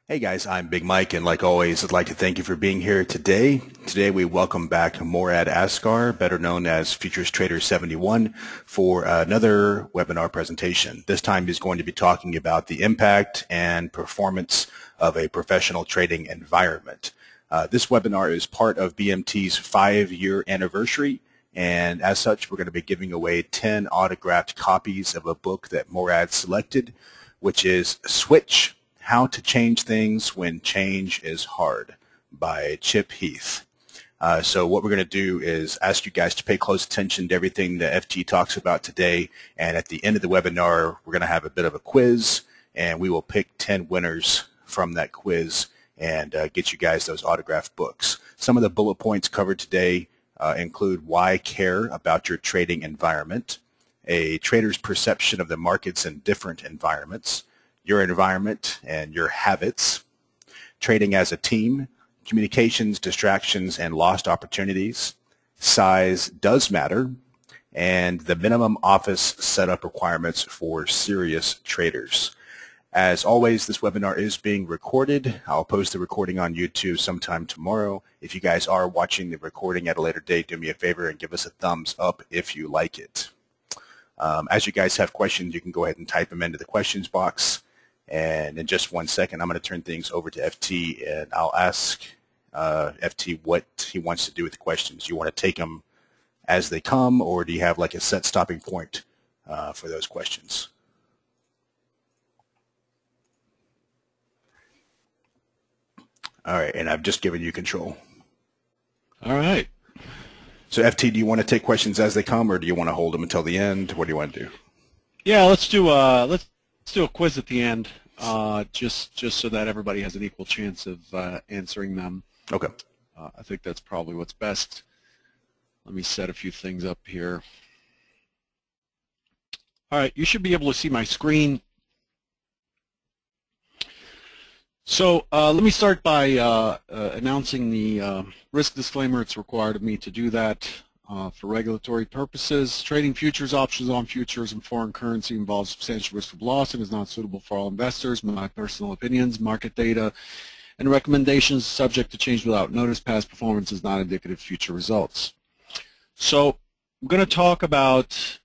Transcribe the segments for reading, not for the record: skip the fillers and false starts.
Hey guys, I'm Big Mike, and like always, I'd like to thank you for being here today. Today we welcome back Morad Asghar, better known as FuturesTrader71, for another webinar presentation. This time he's going to be talking about the impact and performance of a professional trading environment. This webinar is part of BMT's 5-year anniversary, and as such, we're going to be giving away 10 autographed copies of a book that Morad selected, which is Switch: How to Change Things When Change is Hard by Chip Heath. So what we're going to do is ask you guys to pay close attention to everything that FT talks about today, and at the end of the webinar, we're going to have a bit of a quiz, and we will pick 10 winners from that quiz and get you guys those autographed books. Some of the bullet points covered today include why care about your trading environment, a trader's perception of the markets in different environments, your environment and your habits, trading as a team, communications, distractions, and lost opportunities, size does matter, and the minimum office setup requirements for serious traders. As always, this webinar is being recorded. I'll post the recording on YouTube sometime tomorrow. If you guys are watching the recording at a later date, do me a favor and give us a thumbs up if you like it. As you guys have questions, you can go ahead and type them into the questions box. And in just 1 second, I'm going to turn things over to FT, and I'll ask FT what he wants to do with the questions. You want to take them as they come, or do you have like a set stopping point for those questions? All right, and I've just given you control. All right. So FT, do you want to take questions as they come, or do you want to hold them until the end? What do you want to do? Yeah, let's do a quiz at the end, just so that everybody has an equal chance of answering them. Okay. I think that's probably what's best. Let me set a few things up here. All right, you should be able to see my screen. So let me start by announcing the risk disclaimer. It's required of me to do that for regulatory purposes. Trading futures, options on futures, and foreign currency involves substantial risk of loss and is not suitable for all investors. My personal opinions, market data, and recommendations subject to change without notice. Past performance is not indicative of future results. So I'm going to talk about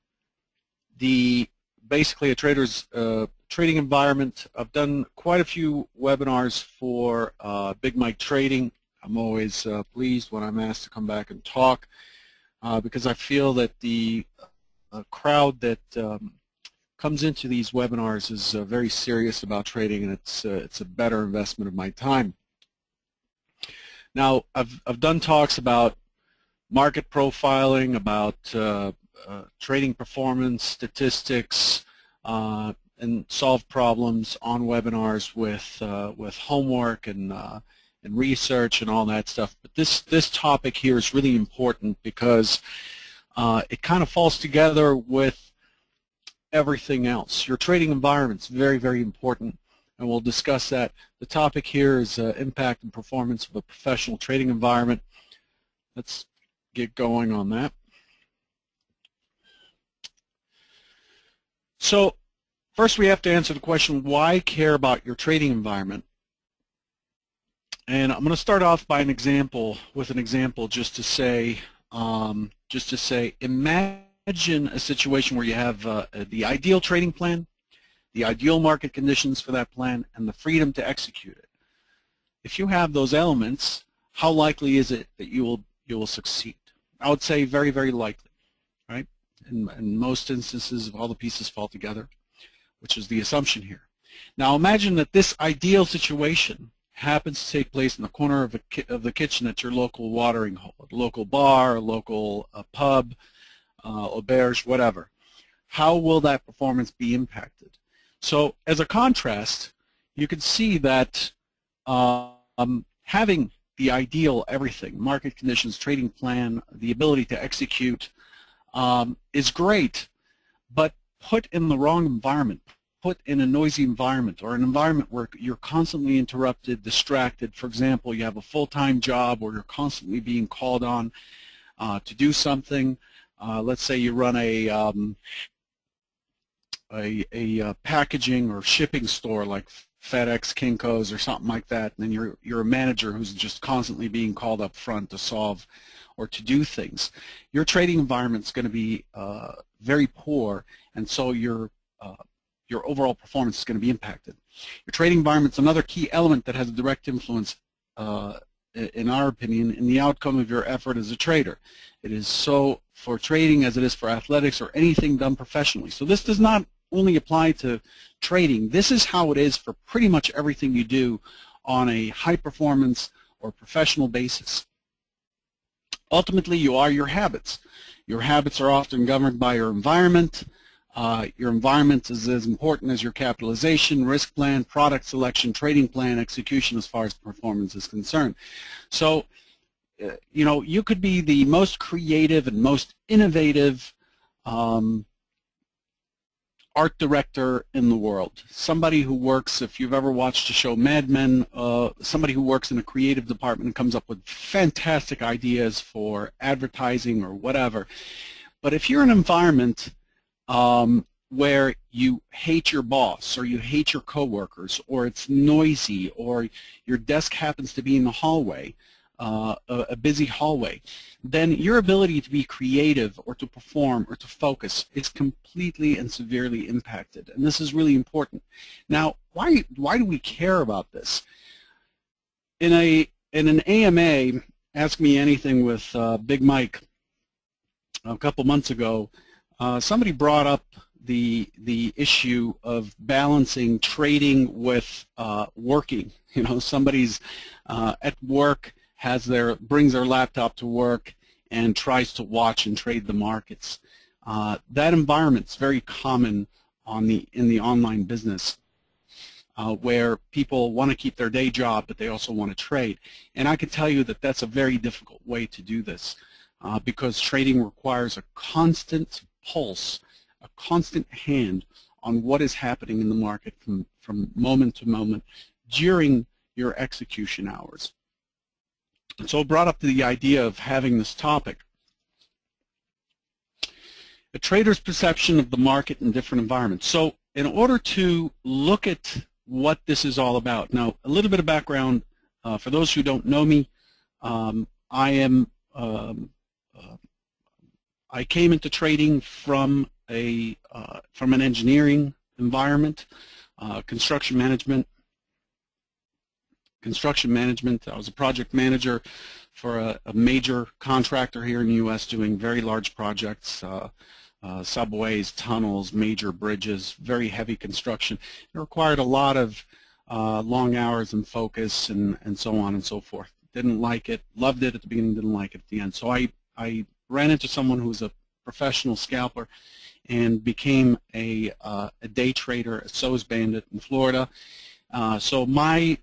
basically a trader's trading environment. I've done quite a few webinars for Big Mike Trading. I'm always pleased when I'm asked to come back and talk because I feel that the crowd that comes into these webinars is very serious about trading, and it's a better investment of my time. Now, I've done talks about market profiling, about trading performance, statistics, and solve problems on webinars with homework and research and all that stuff. But this topic here is really important because it kind of falls together with everything else. Your trading environment is very, very important, and we'll discuss that. The topic here is impact and performance of a professional trading environment. Let's get going on that. So first we have to answer the question, why care about your trading environment? And I'm going to start off by an example, just to say, imagine a situation where you have the ideal trading plan, the ideal market conditions for that plan, and the freedom to execute it. If you have those elements, how likely is it that you will succeed? I would say very, very likely, right? In most instances, if all the pieces fall together, which is the assumption here. Now imagine that this ideal situation happens to take place in the corner of the kitchen at your local watering hole, a local bar, a local pub, auberge, whatever. How will that performance be impacted? So as a contrast, you can see that having the ideal everything, market conditions, trading plan, the ability to execute is great, but put in the wrong environment, put in a noisy environment or an environment where you're constantly interrupted, distracted. For example, you have a full-time job where you're constantly being called on to do something. Let's say you run a packaging or shipping store like FedEx, Kinko's, or something like that, and then you're a manager who's just constantly being called up front to solve or to do things. Your trading environment's going to be very poor, and so your overall performance is going to be impacted. Your trading environment's another key element that has a direct influence, in our opinion, in the outcome of your effort as a trader. It is so for trading as it is for athletics or anything done professionally. So this does not only apply to trading. This is how it is for pretty much everything you do on a high performance or professional basis. Ultimately, you are your habits. Your habits are often governed by your environment. Your environment is as important as your capitalization, risk plan, product selection, trading plan, execution as far as performance is concerned. So, you know, you could be the most creative and most innovative art director in the world. Somebody who works, if you've ever watched the show Mad Men, somebody who works in a creative department and comes up with fantastic ideas for advertising or whatever. But if you're in an environment where you hate your boss or you hate your coworkers, or it's noisy, or your desk happens to be in the hallway, a busy hallway, then your ability to be creative or to perform or to focus is completely and severely impacted. And this is really important. Now, why do we care about this? In an AMA, Ask Me Anything with Big Mike a couple months ago, somebody brought up the issue of balancing trading with working. You know, somebody's at work, brings their laptop to work and tries to watch and trade the markets. That environment's very common in the online business, where people want to keep their day job, but they also want to trade. And I can tell you that that's a very difficult way to do this, because trading requires a constant pulse, a constant hand on what is happening in the market from moment to moment during your execution hours. And so it brought up the idea of having this topic. A trader's perception of the market in different environments. So in order to look at what this is all about, now a little bit of background for those who don't know me. I came into trading from an engineering environment, construction management. I was a project manager for a major contractor here in the U.S. doing very large projects, subways, tunnels, major bridges, very heavy construction. It required a lot of long hours and focus and so on and so forth. Didn't like it, loved it at the beginning, didn't like it at the end. So I ran into someone who was a professional scalper and became a day trader, a SOS bandit in Florida. So my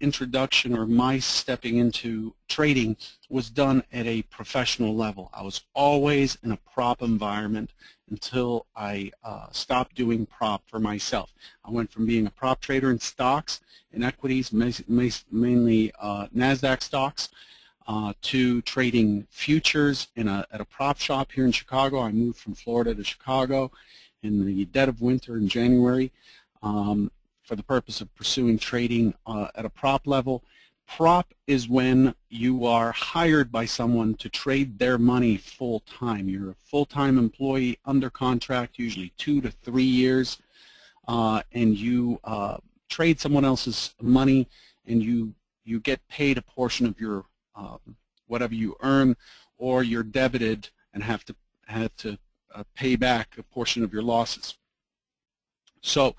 introduction, or my stepping into trading, was done at a professional level. I was always in a prop environment until I stopped doing prop for myself. I went from being a prop trader in stocks and equities, mainly NASDAQ stocks, to trading futures at a prop shop here in Chicago. I moved from Florida to Chicago in the dead of winter in January for the purpose of pursuing trading at a prop level. Prop is when you are hired by someone to trade their money full-time. You're a full-time employee under contract, usually 2 to 3 years, and you trade someone else's money, and you get paid a portion of your whatever you earn, or you're debited and have to pay back a portion of your losses. So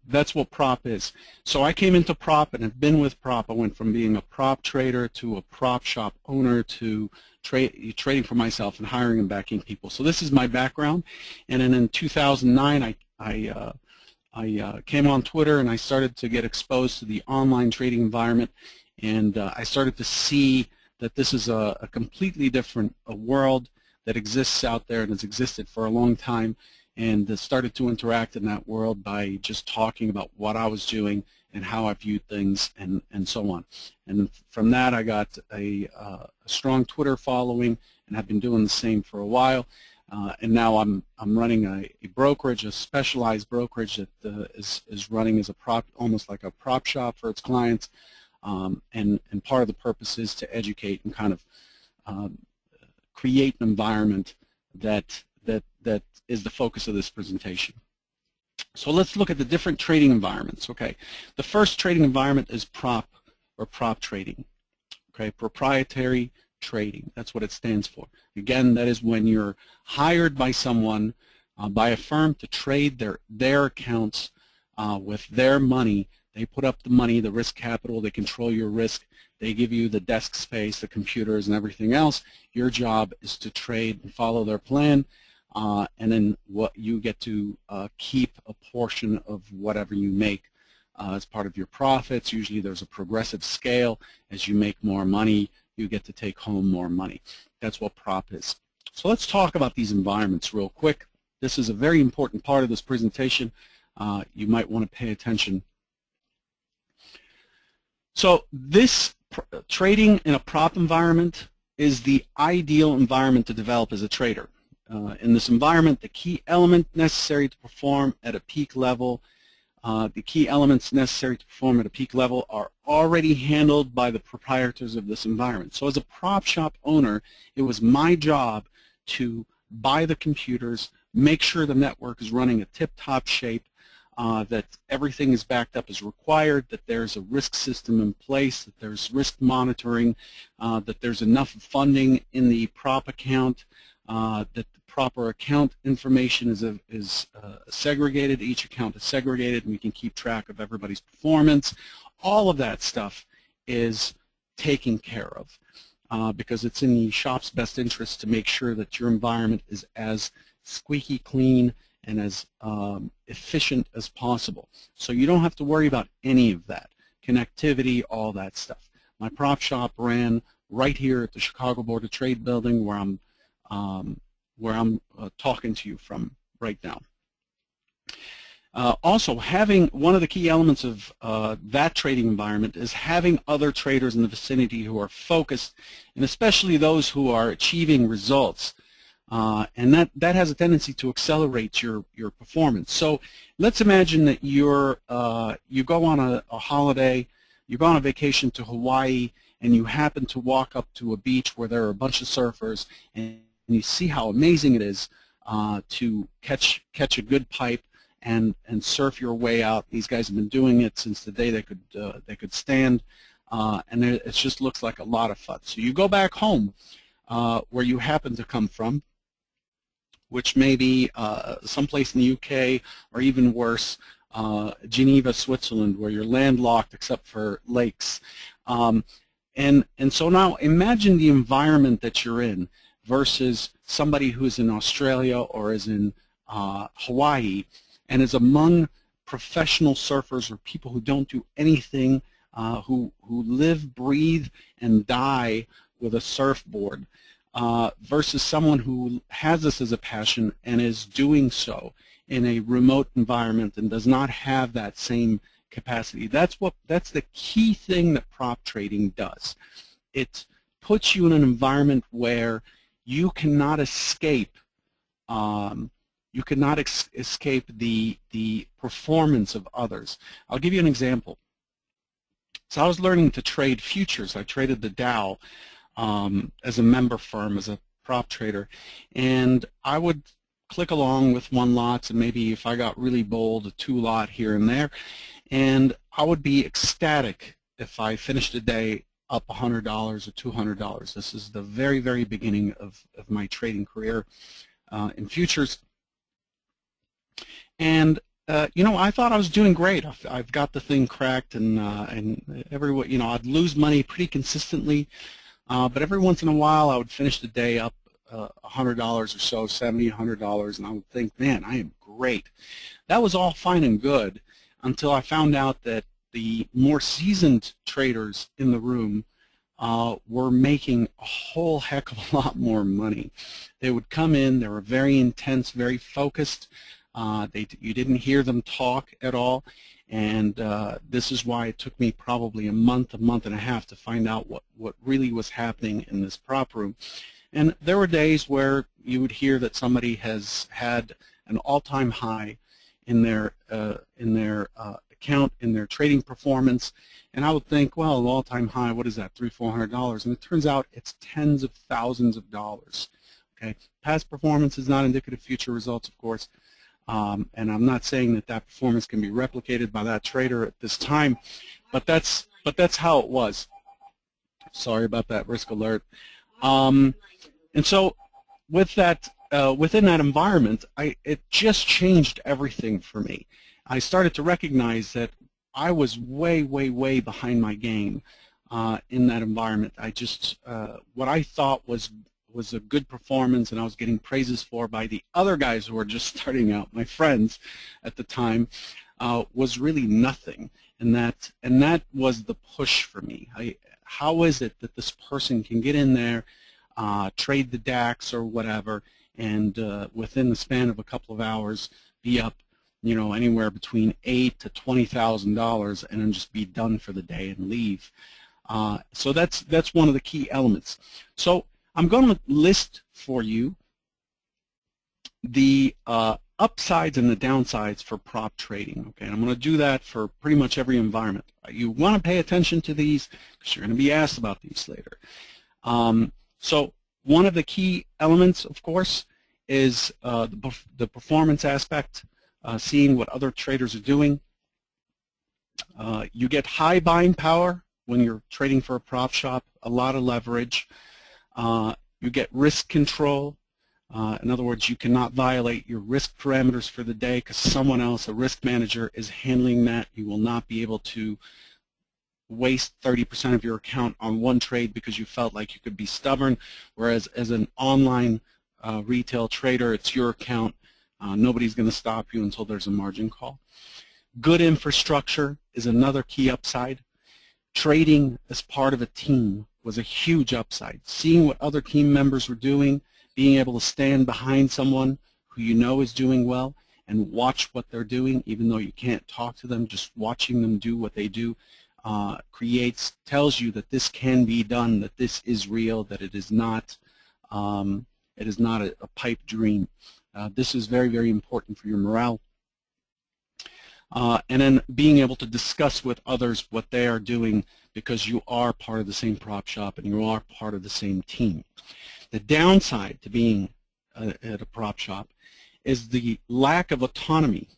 that's what prop is. So I came into prop and have been with prop. I went from being a prop trader to a prop shop owner to trading for myself and hiring and backing people. So this is my background. And then in 2009, I came on Twitter and I started to get exposed to the online trading environment. And I started to see that this is a completely different world that exists out there and has existed for a long time, and started to interact in that world by just talking about what I was doing and how I viewed things and so on. And from that, I got a strong Twitter following and have been doing the same for a while. and now I'm running a brokerage, a specialized brokerage that is running as a prop, almost like a prop shop for its clients, and part of the purpose is to educate and kind of create an environment that is the focus of this presentation. So let's look at the different trading environments. Okay, the first trading environment is prop trading. Okay, proprietary trading. That's what it stands for. Again, that is when you're hired by someone, by a firm, to trade their accounts with their money. They put up the money, the risk capital. They control your risk. They give you the desk space, the computers, and everything else. Your job is to trade and follow their plan. And then what you get to keep a portion of whatever you make as part of your profits. Usually there's a progressive scale. As you make more money, you get to take home more money. That's what prop is. So let's talk about these environments real quick. This is a very important part of this presentation. You might want to pay attention. So this trading in a prop environment is the ideal environment to develop as a trader. In this environment, the key element necessary to perform at a peak level, the key elements necessary to perform at a peak level are already handled by the proprietors of this environment. So as a prop shop owner, it was my job to buy the computers, make sure the network is running a tip-top shape, that everything is backed up as required, that there's a risk system in place, that there's risk monitoring, that there's enough funding in the prop account, that the proper account information is segregated. Each account is segregated, and we can keep track of everybody's performance. All of that stuff is taken care of because it's in the shop's best interest to make sure that your environment is as squeaky clean and as efficient as possible. So you don't have to worry about any of that. Connectivity, all that stuff. My prop shop ran right here at the Chicago Board of Trade building where I'm talking to you from right now. Also, having one of the key elements of that trading environment is having other traders in the vicinity who are focused, and especially those who are achieving results. And that has a tendency to accelerate your performance. So let's imagine that you go on a holiday, you go on a vacation to Hawaii, and you happen to walk up to a beach where there are a bunch of surfers, and you see how amazing it is to catch a good pipe and surf your way out. These guys have been doing it since the day they could stand, and it just looks like a lot of fun. So you go back home where you happen to come from, which may be someplace in the UK, or even worse, Geneva, Switzerland, where you're landlocked except for lakes. And so now imagine the environment that you're in versus somebody who's in Australia or is in Hawaii and is among professional surfers or people who don't do anything, who live, breathe, and die with a surfboard, versus someone who has this as a passion and is doing so in a remote environment and does not have that same capacity. That's the key thing that prop trading does. It puts you in an environment where you cannot escape. Escape the performance of others. I'll give you an example. So I was learning to trade futures. I traded the Dow as a member firm, as a prop trader, and I would click along with one lots, and maybe if I got really bold, a two lot here and there, and I would be ecstatic if I finished a day up $100 or $200. This is the very, very beginning of my trading career in futures. And you know, I thought I was doing great. I've got the thing cracked, and everyone, you know, I'd lose money pretty consistently, but every once in a while I would finish the day up $100 or so, $70, $100, and I would think, man, I am great. That was all fine and good until I found out that the more seasoned traders in the room were making a whole heck of a lot more money. They would come in, they were very intense, very focused. You didn't hear them talk at all, and this is why it took me probably a month and a half to find out what really was happening in this prop room. And there were days where you would hear that somebody has had an all-time high in their account, in their trading performance, and I would think, well, an all-time high, what is that, $300-400? And it turns out it's tens of thousands of dollars. Okay, past performance is not indicative of future results, of course, and I'm not saying that that performance can be replicated by that trader at this time, but that's how it was. Sorry about that risk alert. And so with that, within that environment, it just changed everything for me. I started to recognize that I was way, way, way behind my game in that environment. I just, what I thought was a good performance and I was getting praises for by the other guys who were just starting out, my friends at the time, was really nothing. And that was the push for me. How is it that this person can get in there, trade the DAX or whatever, and within the span of a couple of hours be up, you know, anywhere between $8,000 to $20,000 and then just be done for the day and leave. So that's one of the key elements. So I'm going to list for you the upsides and the downsides for prop trading. Okay, and I'm going to do that for pretty much every environment. You want to pay attention to these because you're going to be asked about these later. So one of the key elements, of course, is the performance aspect, seeing what other traders are doing. You get high buying power when you're trading for a prop shop, a lot of leverage. You get risk control. In other words, you cannot violate your risk parameters for the day because someone else, a risk manager, is handling that. You will not be able to waste 30% of your account on one trade because you felt like you could be stubborn, whereas as an online retail trader, it's your account. Nobody's going to stop you until there's a margin call. Good infrastructure is another key upside. Trading as part of a team was a huge upside. Seeing what other team members were doing, being able to stand behind someone who you know is doing well and watch what they're doing, even though you can't talk to them, just watching them do what they do tells you that this can be done, that this is real, that it is not a pipe dream. This is very, very important for your morale. And then being able to discuss with others what they are doing because you are part of the same prop shop and you are part of the same team. The downside to being at a prop shop is the lack of autonomy.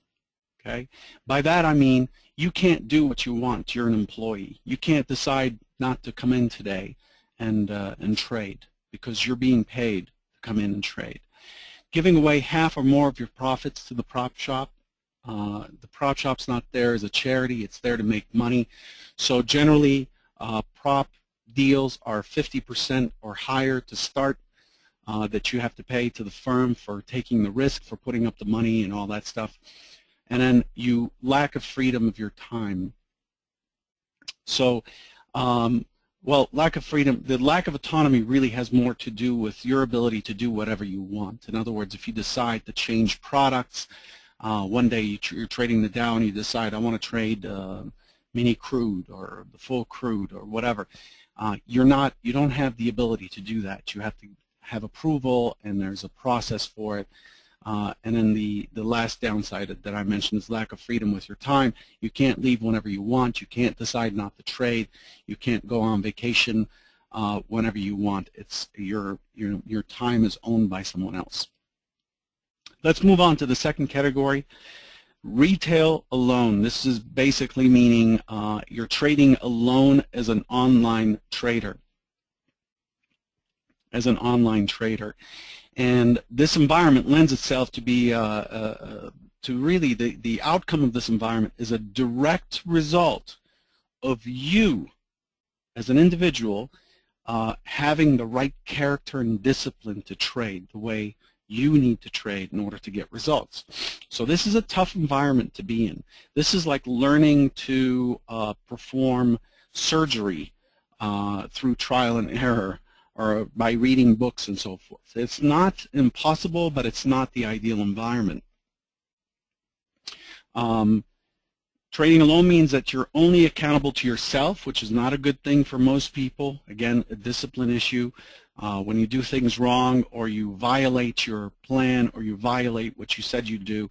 Okay? By that I mean you can't do what you want. You're an employee. You can't decide not to come in today and trade because you're being paid to come in and trade. Giving away half or more of your profits to the prop shop. The prop shop's not there as a charity. It's there to make money. So generally, prop deals are 50% or higher to start that you have to pay to the firm for taking the risk, for putting up the money and all that stuff. And then you lack of freedom of your time. So, well, lack of freedom, the lack of autonomy really has more to do with your ability to do whatever you want. In other words, if you decide to change products, one day you're trading the Dow and you decide I want to trade mini crude or the full crude or whatever, you don't have the ability to do that. You have to have approval and there's a process for it. And then the last downside that I mentioned is lack of freedom with your time. You can't leave whenever you want. You can't decide not to trade. You can't go on vacation whenever you want. It's your time is owned by someone else. Let's move on to the second category, retail alone. This is basically meaning you're trading alone as an online trader. And this environment lends itself to be to really the outcome of this environment is a direct result of you as an individual having the right character and discipline to trade the way you need to trade in order to get results. So this is a tough environment to be in. This is like learning to perform surgery through trial and error or by reading books and so forth. It's not impossible, but it's not the ideal environment. Trading alone means that you're only accountable to yourself, which is not a good thing for most people. Again, a discipline issue. When you do things wrong, or you violate your plan, or you violate what you said you do,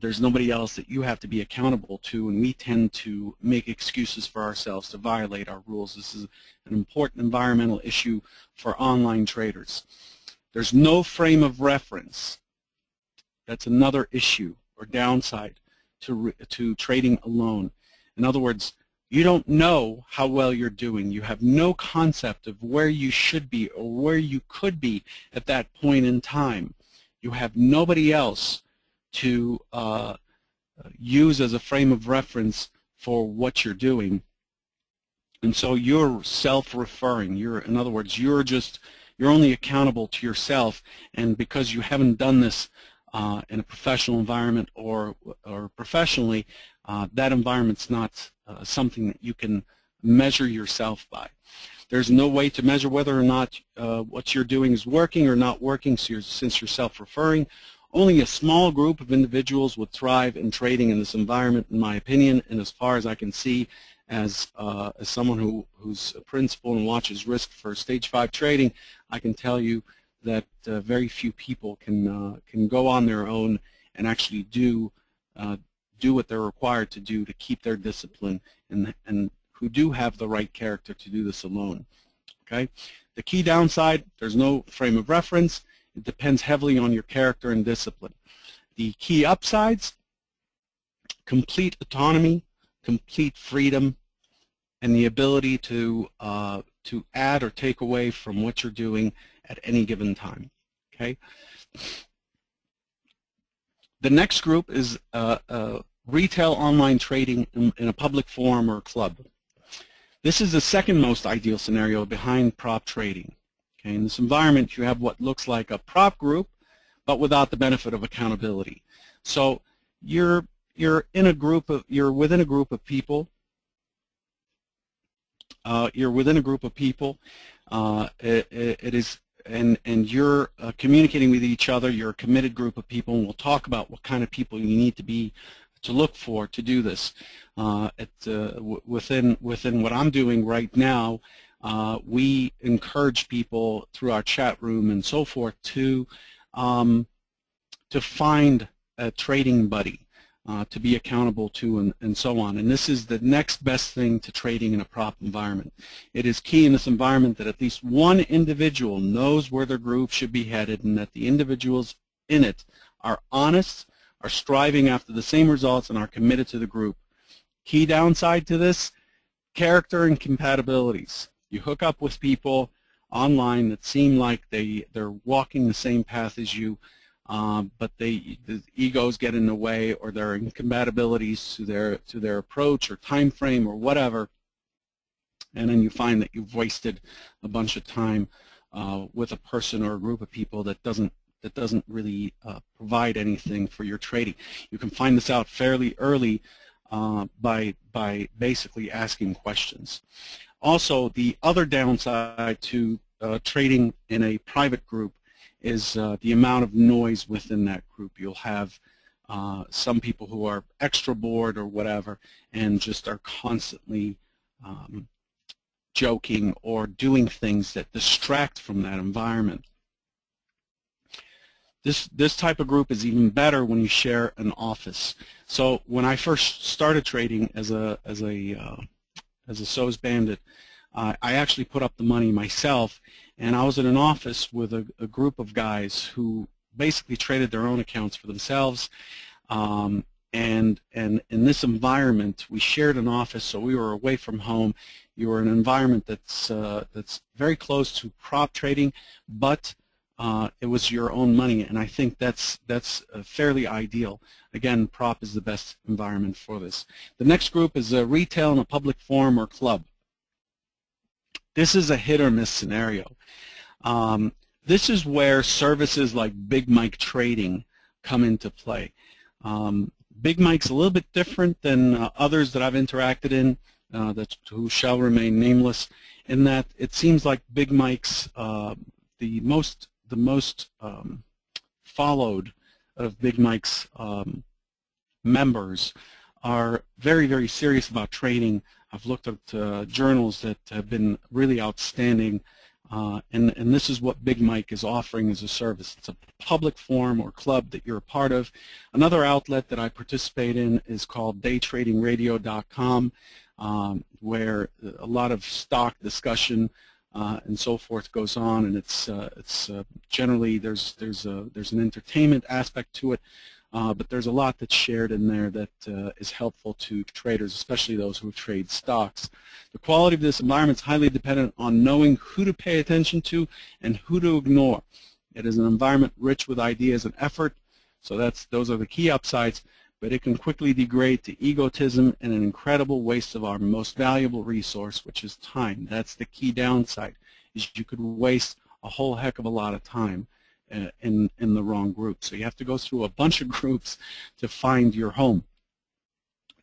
there's nobody else that you have to be accountable to, and we tend to make excuses for ourselves to violate our rules. This is an important environmental issue for online traders. There's no frame of reference. That's another issue or downside to trading alone. In other words, you don't know how well you're doing. You have no concept of where you should be or where you could be at that point in time. You have nobody else to use as a frame of reference for what you're doing. And so you're self-referring. In other words, you're only accountable to yourself, and because you haven't done this in a professional environment or professionally, that environment's not something that you can measure yourself by. There's no way to measure whether or not what you're doing is working or not working, since you're self-referring. Only a small group of individuals would thrive in trading in this environment, in my opinion, and as far as I can see, as someone who's a principal and watches risk for stage 5 trading, I can tell you that very few people can go on their own and actually do what they're required to do to keep their discipline, and who do have the right character to do this alone. Okay? The key downside, there's no frame of reference. It depends heavily on your character and discipline. The key upsides, complete autonomy, complete freedom, and the ability to add or take away from what you're doing at any given time. Okay. The next group is retail online trading in a public forum or club. This is the second most ideal scenario behind prop trading. Okay. In this environment, you have what looks like a prop group, but without the benefit of accountability. So you're within a group of people. You're within a group of people. And you're communicating with each other. You're a committed group of people, and we'll talk about what kind of people you need to look for to do this. Within what I'm doing right now, we encourage people through our chat room and so forth to find a trading buddy to be accountable to, and so on. And this is the next best thing to trading in a prop environment. It is key in this environment that at least one individual knows where their group should be headed, and that the individuals in it are honest, are striving after the same results, and are committed to the group. Key downside to this, character and compatibilities. You hook up with people online that seem like they're walking the same path as you, but the egos get in the way, or there are incompatibilities to their approach or time frame or whatever, and then you find that you've wasted a bunch of time with a person or a group of people that doesn't really provide anything for your trading. You can find this out fairly early by basically asking questions. Also, the other downside to trading in a private group is the amount of noise within that group. You'll have some people who are extra bored or whatever, and just are constantly joking or doing things that distract from that environment. This type of group is even better when you share an office. So when I first started trading as a SOS bandit, I actually put up the money myself, and I was in an office with a group of guys who basically traded their own accounts for themselves. And in this environment, we shared an office, so we were away from home. You were in an environment that's very close to prop trading, but it was your own money, and I think that's fairly ideal. Again, prop is the best environment for this. The next group is retail in a public forum or club. This is a hit or miss scenario. This is where services like Big Mike Trading come into play. Big Mike's a little bit different than others that I've interacted in, who shall remain nameless, in that it seems like Big Mike's the most followed of Big Mike's members are very, very serious about trading. I've looked at journals that have been really outstanding And this is what Big Mike is offering as a service. It's a public forum or club that you're a part of. Another outlet that I participate in is called daytradingradio.com, where a lot of stock discussion and so forth goes on, and it's generally there's an entertainment aspect to it, but there's a lot that's shared in there that is helpful to traders, especially those who trade stocks. The quality of this environment is highly dependent on knowing who to pay attention to and who to ignore. It is an environment rich with ideas and effort, so those are the key upsides, but it can quickly degrade to egotism and an incredible waste of our most valuable resource, which is time. That's the key downside, is you could waste a whole heck of a lot of time in the wrong group. So you have to go through a bunch of groups to find your home.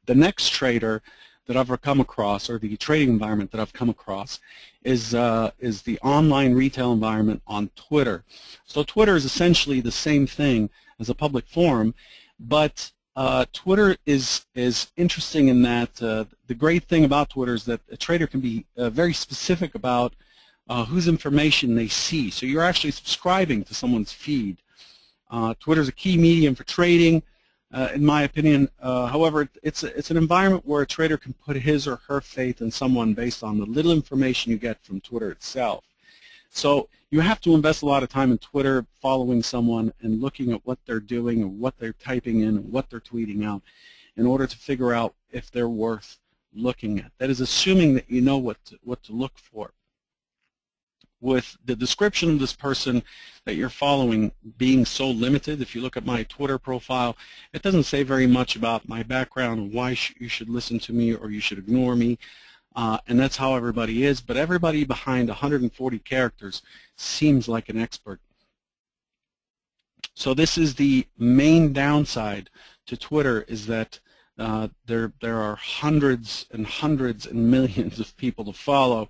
The next trader that I've come across, or the trading environment that I've come across, is the online retail environment on Twitter. So Twitter is essentially the same thing as a public forum, but Twitter is interesting in that the great thing about Twitter is that a trader can be very specific about whose information they see. So you're actually subscribing to someone's feed. Twitter is a key medium for trading, in my opinion. However, it's an environment where a trader can put his or her faith in someone based on the little information you get from Twitter itself. So you have to invest a lot of time in Twitter, following someone and looking at what they're doing and what they're typing in and what they're tweeting out in order to figure out if they're worth looking at. That is assuming that you know what to look for. With the description of this person that you're following being so limited, if you look at my Twitter profile, it doesn't say very much about my background and why you should listen to me or you should ignore me. And that's how everybody is, but everybody behind 140 characters seems like an expert. So this is the main downside to Twitter, is that there are hundreds and hundreds and millions of people to follow,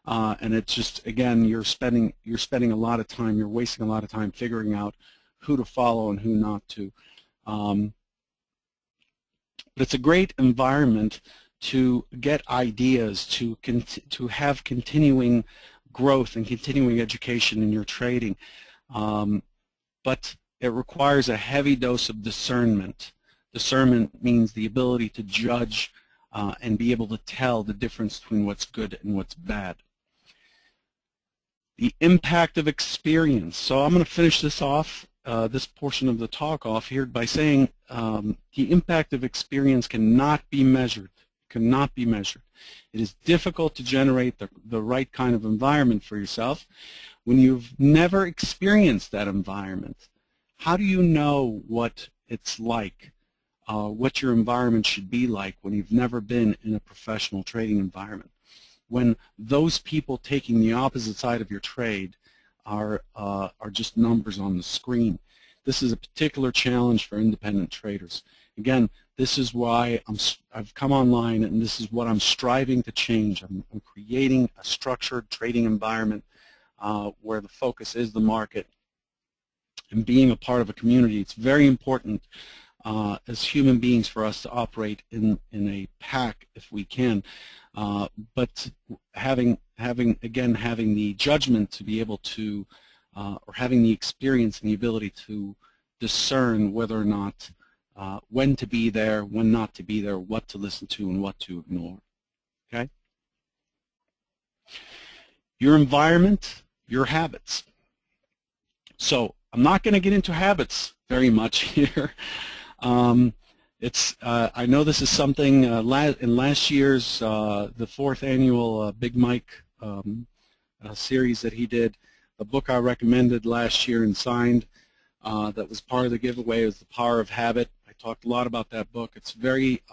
and it's just, again, you're spending a lot of time, you're wasting a lot of time figuring out who to follow and who not to. But it's a great environment to get ideas, to have continuing growth and continuing education in your trading. But it requires a heavy dose of discernment. Discernment means the ability to judge and be able to tell the difference between what's good and what's bad. The impact of experience. So I'm going to finish this off, this portion of the talk off here by saying the impact of experience cannot be measured. Cannot be measured. It is difficult to generate the right kind of environment for yourself when you've never experienced that environment. How do you know what it's like, what your environment should be like when you've never been in a professional trading environment? When those people taking the opposite side of your trade are just numbers on the screen. This is a particular challenge for independent traders. Again, this is why I've come online, and this is what I'm striving to change. I'm creating a structured trading environment where the focus is the market and being a part of a community. It's very important as human beings for us to operate in a pack if we can, but having the judgment to be able to, or having the experience and the ability to discern whether or not when to be there, when not to be there, what to listen to and what to ignore. Okay? Your environment, your habits. So I'm not going to get into habits very much here. I know this is something in last year's the 4th annual Big Mike series that he did. The book I recommended last year and signed that was part of the giveaway was The Power of Habit. I talked a lot about that book. It's very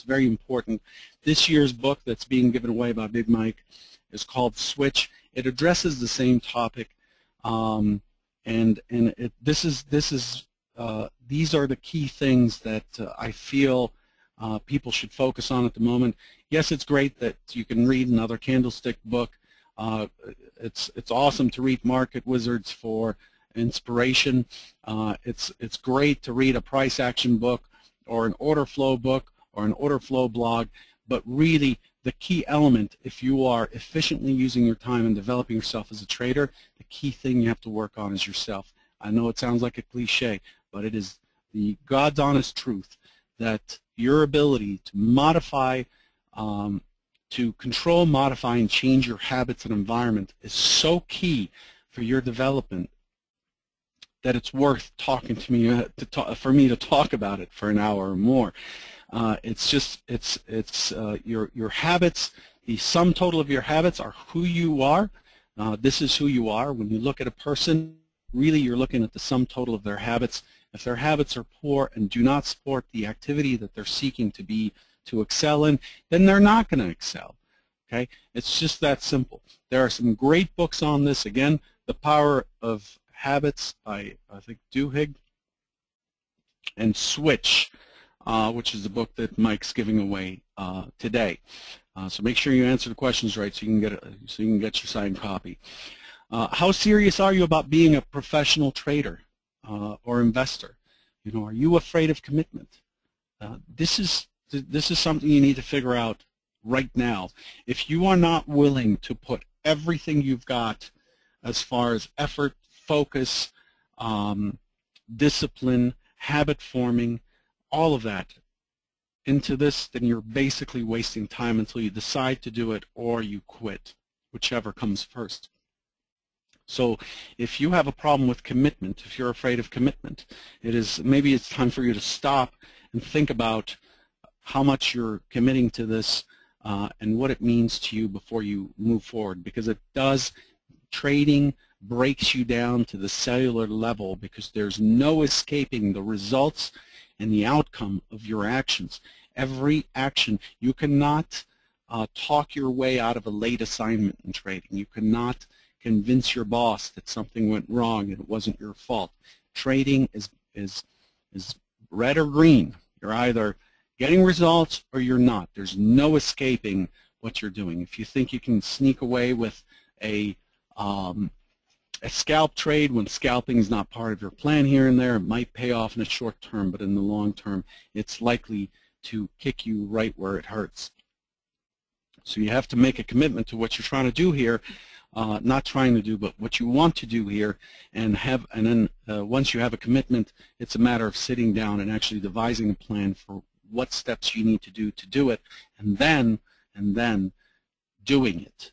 important. This year's book that's being given away by Big Mike is called Switch. It addresses the same topic, these are the key things that I feel people should focus on at the moment. Yes, it's great that you can read another candlestick book. It's awesome to read Market Wizards for inspiration. It's great to read a price action book or an order flow book or an order flow blog, but really the key element, if you are efficiently using your time and developing yourself as a trader, the key thing you have to work on is yourself. I know it sounds like a cliche, but it is the God's honest truth that your ability to modify, to control, modify, and change your habits and environment is so key for your development that it's worth talking to me for me to talk about it for an hour or more. Your habits, the sum total of your habits are who you are. This is who you are. When you look at a person, really you're looking at the sum total of their habits. If their habits are poor and do not support the activity that they're seeking to excel in, then they're not going to excel. Okay? It's just that simple. There are some great books on this. Again, The Power of Habits by, I think, Duhigg, and Switch, which is the book that Mike's giving away today. So make sure you answer the questions right so you can get your signed copy. How serious are you about being a professional trader or investor? You know, are you afraid of commitment? This is something you need to figure out right now. If you are not willing to put everything you've got as far as effort, focus, discipline, habit forming, all of that into this, then you're basically wasting time until you decide to do it or you quit, whichever comes first. So if you have a problem with commitment, if you're afraid of commitment, maybe it's time for you to stop and think about how much you're committing to this and what it means to you before you move forward, because it does. Trading breaks you down to the cellular level because there's no escaping the results and the outcome of your actions. Every action, you cannot talk your way out of a late assignment in trading. You cannot convince your boss that something went wrong and it wasn't your fault. Trading is red or green. You're either getting results or you're not. There's no escaping what you're doing. If you think you can sneak away with a scalp trade when scalping is not part of your plan here and there, it might pay off in the short term, but in the long term it's likely to kick you right where it hurts. So you have to make a commitment to what you're trying to do here, not trying to do, but what you want to do here, and then once you have a commitment, it's a matter of sitting down and actually devising a plan for what steps you need to do it, and then doing it.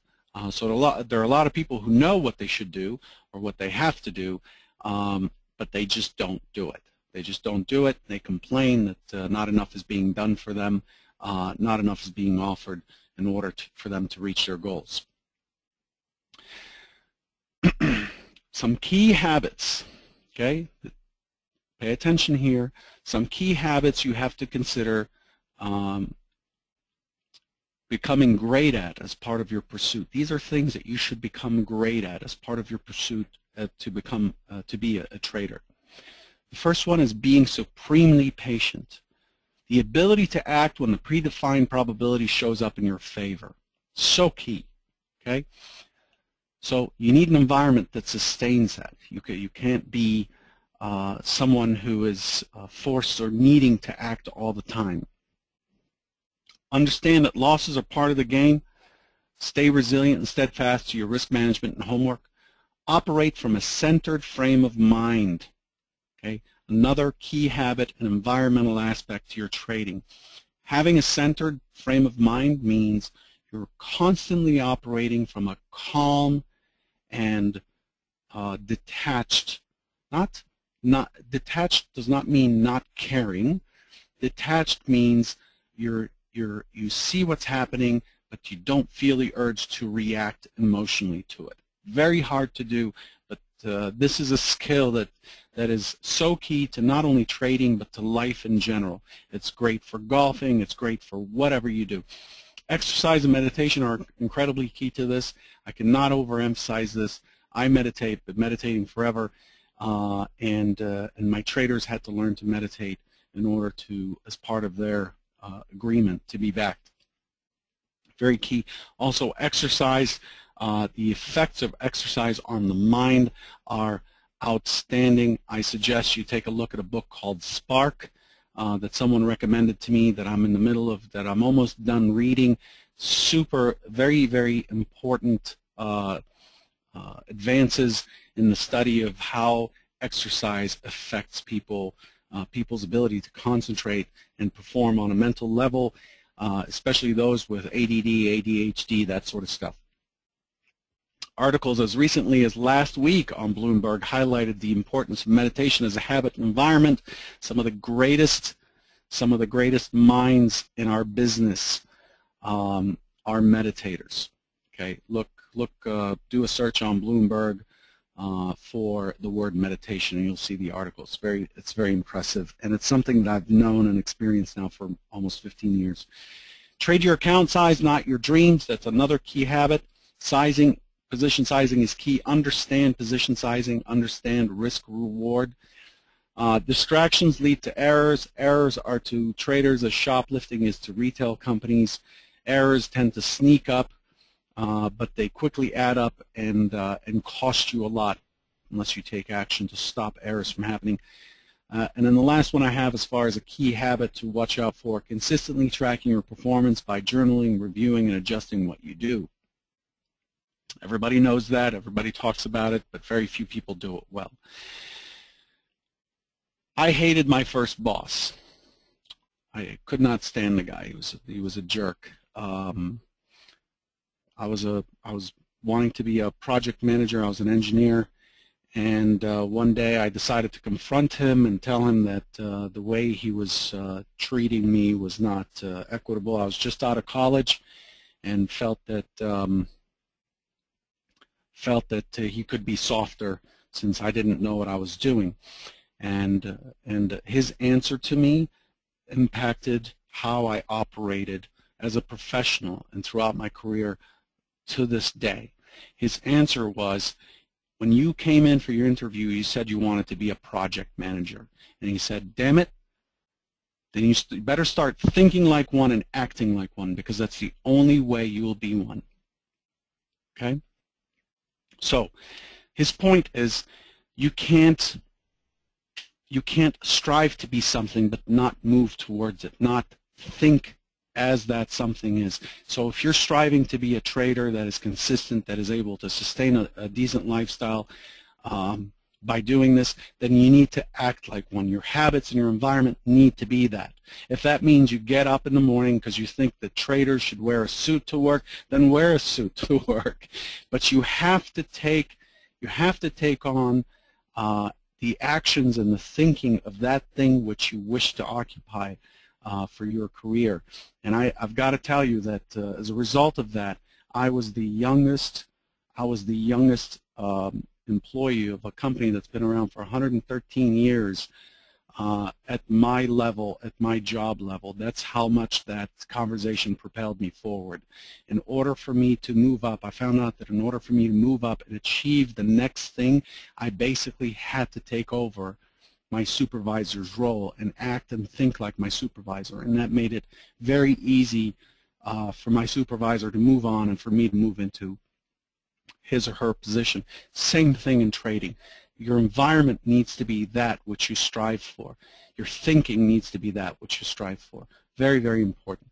So there are a lot of people who know what they should do or what they have to do, but they just don't do it. They just don't do it. They complain that not enough is being done for them, not enough is being offered in order for them to reach their goals. Some key habits, okay? Pay attention here. Some key habits you have to consider becoming great at as part of your pursuit. These are things that you should become great at as part of your pursuit to be a trader. The first one is being supremely patient. The ability to act when the predefined probability shows up in your favor. So key, okay? So you need an environment that sustains that. You can't be someone who is forced or needing to act all the time. Understand that losses are part of the game. Stay resilient and steadfast to your risk management and homework. Operate from a centered frame of mind. Okay? Another key habit and environmental aspect to your trading. Having a centered frame of mind means you're constantly operating from a calm and detached. Detached does not mean not caring. Detached means you see what's happening, but you don't feel the urge to react emotionally to it. Very hard to do, but this is a skill that is so key to not only trading but to life in general. It's great for golfing. It's great for whatever you do. Exercise and meditation are incredibly key to this. I cannot overemphasize this. I meditate, been meditating forever, and my traders had to learn to meditate in order to, as part of their agreement, to be backed. Very key. Also, exercise. The effects of exercise on the mind are outstanding. I suggest you take a look at a book called Spark. that someone recommended to me that I'm in the middle of, that I'm almost done reading. Very, very important advances in the study of how exercise affects people's ability to concentrate and perform on a mental level, especially those with ADD, ADHD, that sort of stuff. Articles as recently as last week on Bloomberg highlighted the importance of meditation as a habit and environment. Some of the greatest minds in our business are meditators. Okay, do a search on Bloomberg for the word meditation, and you'll see the article. It's very impressive, and it's something that I've known and experienced now for almost 15 years. Trade your account size, not your dreams. That's another key habit. Position sizing is key. Understand position sizing. Understand risk reward. Distractions lead to errors. Errors are to traders as shoplifting is to retail companies. Errors tend to sneak up, but they quickly add up and cost you a lot unless you take action to stop errors from happening. And then the last one I have as far as a key habit to watch out for, consistently tracking your performance by journaling, reviewing, and adjusting what you do. Everybody knows that. Everybody talks about it, but very few people do it well. I hated my first boss. I could not stand the guy. He was a jerk. I was wanting to be a project manager. I was an engineer, and one day I decided to confront him and tell him that the way he was treating me was not equitable. I was just out of college and felt that he could be softer since I didn't know what I was doing. And his answer to me impacted how I operated as a professional and throughout my career to this day. His answer was, when you came in for your interview, you said you wanted to be a project manager. And he said, damn it, then you better start thinking like one and acting like one, because that's the only way you will be one. Okay? So his point is, you can't strive to be something but not move towards it, not think as that something is. So if you're striving to be a trader that is consistent, that is able to sustain a decent lifestyle by doing this, then you need to act like one. Your habits and your environment need to be that. If that means you get up in the morning because you think that traders should wear a suit to work, then wear a suit to work. But you have to take on the actions and the thinking of that thing which you wish to occupy for your career. And I've got to tell you that as a result of that, I was the youngest employee of a company that's been around for 113 years at my level, at my job level. That's how much that conversation propelled me forward. In order for me to move up, I found out that in order for me to move up and achieve the next thing, I basically had to take over my supervisor's role and act and think like my supervisor. And that made it very easy for my supervisor to move on and for me to move into his or her position. Same thing in trading. Your environment needs to be that which you strive for. Your thinking needs to be that which you strive for. Very, very important.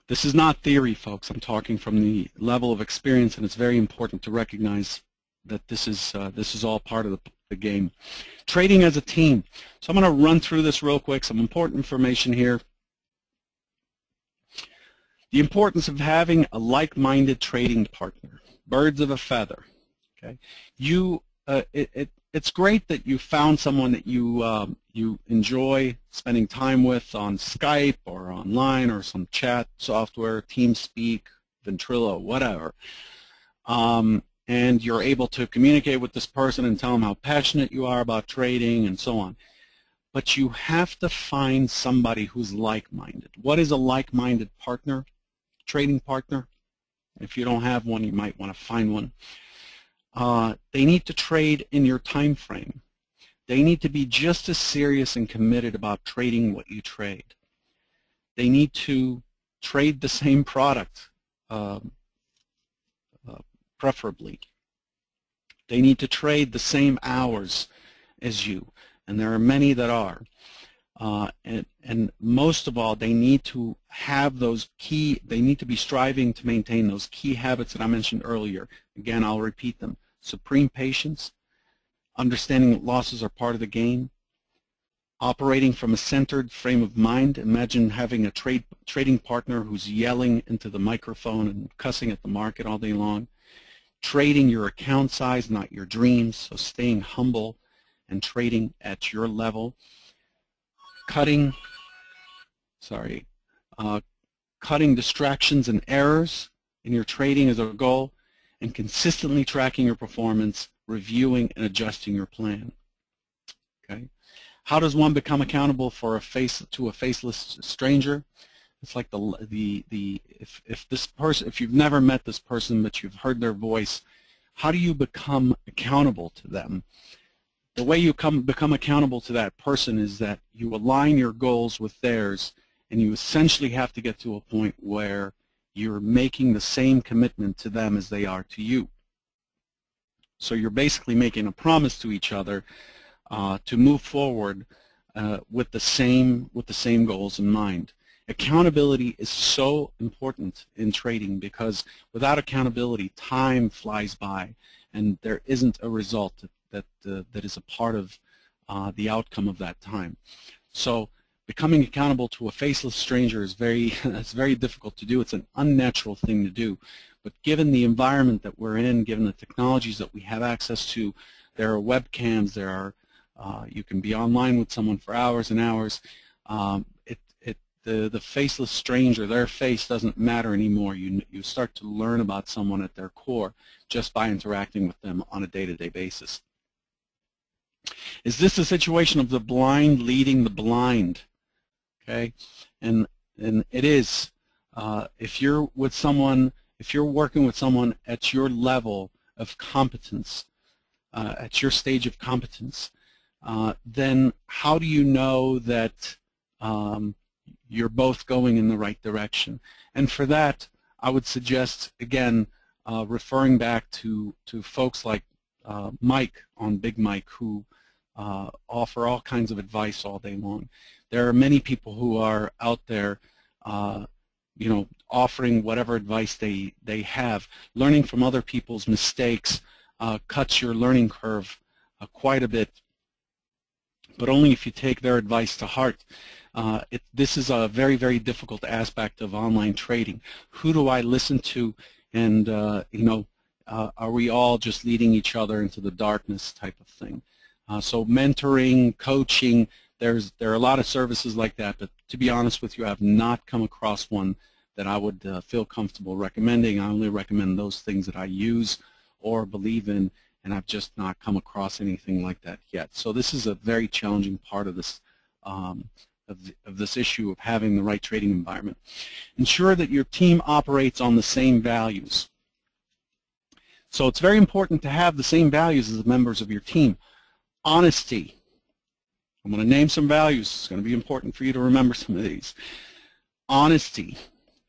This is not theory, folks. I'm talking from the level of experience, and it's very important to recognize that this is all part of the game. Trading as a team. So I'm going to run through this real quick. Some important information here. The importance of having a like-minded trading partner. Birds of a feather. Okay, it's great that you found someone that you enjoy spending time with on Skype or online or some chat software, TeamSpeak, Ventrilo, whatever. And you're able to communicate with this person and tell them how passionate you are about trading and so on. But you have to find somebody who's like-minded. What is a like-minded partner? Trading partner? If you don't have one, you might want to find one. They need to trade in your time frame. They need to be just as serious and committed about trading what you trade. They need to trade the same product, preferably. They need to trade the same hours as you, and there are many that are. And most of all, they need to have those they need to be striving to maintain those key habits that I mentioned earlier. Again, I'll repeat them. Supreme patience, understanding that losses are part of the game, operating from a centered frame of mind. Imagine having a trading partner who's yelling into the microphone and cussing at the market all day long. Trading your account size, not your dreams, so staying humble and trading at your level. Cutting distractions and errors in your trading is a goal, and consistently tracking your performance, reviewing and adjusting your plan. Okay. How does one become accountable for a faceless stranger? It's like if you've never met this person but you've heard their voice, how do you become accountable to them? The way you become accountable to that person is that you align your goals with theirs, and you essentially have to get to a point where you're making the same commitment to them as they are to you. So you're basically making a promise to each other to move forward with the same goals in mind. Accountability is so important in trading, because without accountability, time flies by, and there isn't a result that is a part of the outcome of that time. So becoming accountable to a faceless stranger is it's very difficult to do. It's an unnatural thing to do. But given the environment that we're in, given the technologies that we have access to, there are webcams, you can be online with someone for hours and hours. The faceless stranger, their face doesn't matter anymore. You start to learn about someone at their core just by interacting with them on a day-to-day basis. Is this a situation of the blind leading the blind? Okay, and it is. If you're working with someone at your level of competence, at your stage of competence, then how do you know that you're both going in the right direction? And for that, I would suggest, again, referring back to folks like Mike on Big Mike, who offer all kinds of advice all day long. There are many people who are out there, offering whatever advice they have. Learning from other people's mistakes cuts your learning curve quite a bit, but only if you take their advice to heart. This is a very, very difficult aspect of online trading. Who do I listen to? And are we all just leading each other into the darkness type of thing? So mentoring, coaching, there are a lot of services like that, but to be honest with you, I have not come across one that I would feel comfortable recommending. I only recommend those things that I use or believe in, and I've just not come across anything like that yet. So this is a very challenging part of this this issue of having the right trading environment. Ensure that your team operates on the same values. So it's very important to have the same values as the members of your team. Honesty. I'm going to name some values. It's going to be important for you to remember some of these. Honesty,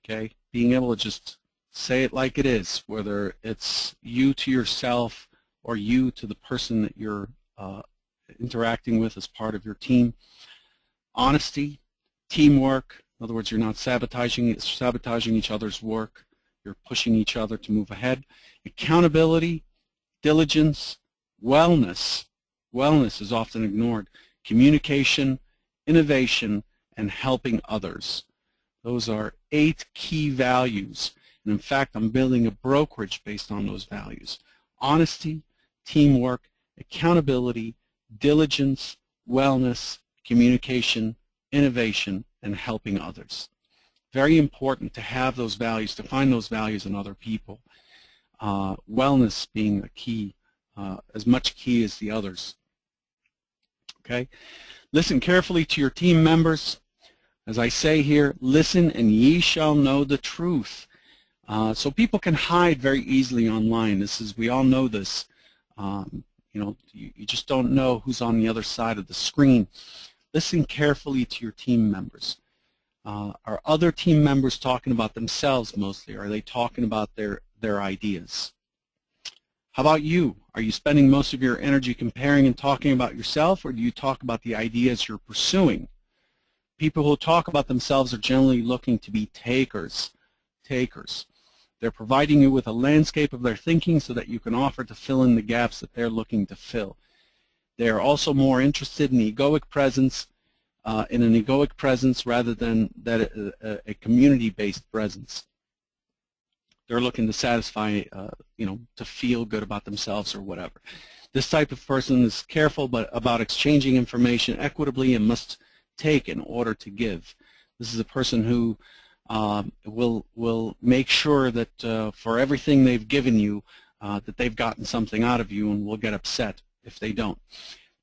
okay? Being able to just say it like it is, whether it's you to yourself or you to the person that you're interacting with as part of your team. Honesty, teamwork. In other words, you're not sabotaging each other's work. You're pushing each other to move ahead. Accountability, diligence, wellness. Wellness is often ignored. Communication, innovation, and helping others. Those are 8 key values. And in fact, I'm building a brokerage based on those values. Honesty, teamwork, accountability, diligence, wellness, communication, innovation, and helping others. Very important to have those values, to find those values in other people. Wellness being a key, as much key as the others. Okay? Listen carefully to your team members. As I say here, listen and ye shall know the truth. So people can hide very easily online. We all know this. You just don't know who's on the other side of the screen. Listen carefully to your team members. Are other team members talking about themselves mostly? Or are they talking about their ideas? How about you? Are you spending most of your energy comparing and talking about yourself, or do you talk about the ideas you're pursuing? People who talk about themselves are generally looking to be takers. They're providing you with a landscape of their thinking so that you can offer to fill in the gaps that they're looking to fill. They are also more interested in egoic presence, rather than a community-based presence. They're looking to satisfy, to feel good about themselves or whatever. This type of person is careful about exchanging information equitably and must take in order to give. This is a person who will make sure that for everything they've given you, that they've gotten something out of you, and will get upset if they don't.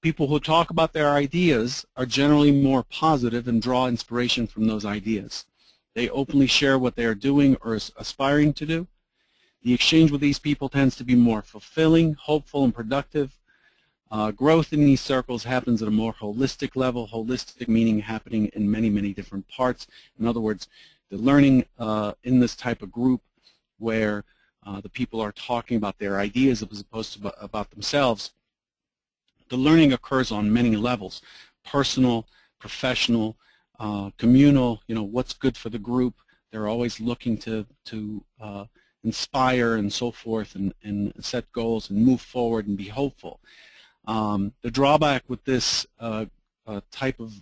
People who talk about their ideas are generally more positive and draw inspiration from those ideas. They openly share what they are doing or aspiring to do. The exchange with these people tends to be more fulfilling, hopeful, and productive. Growth in these circles happens at a more holistic level, holistic meaning happening in many, many different parts. In other words, the learning in this type of group where the people are talking about their ideas as opposed to about themselves, the learning occurs on many levels: personal, professional, communal, what's good for the group. They're always looking to inspire and so forth, and set goals and move forward and be hopeful. The drawback with this type of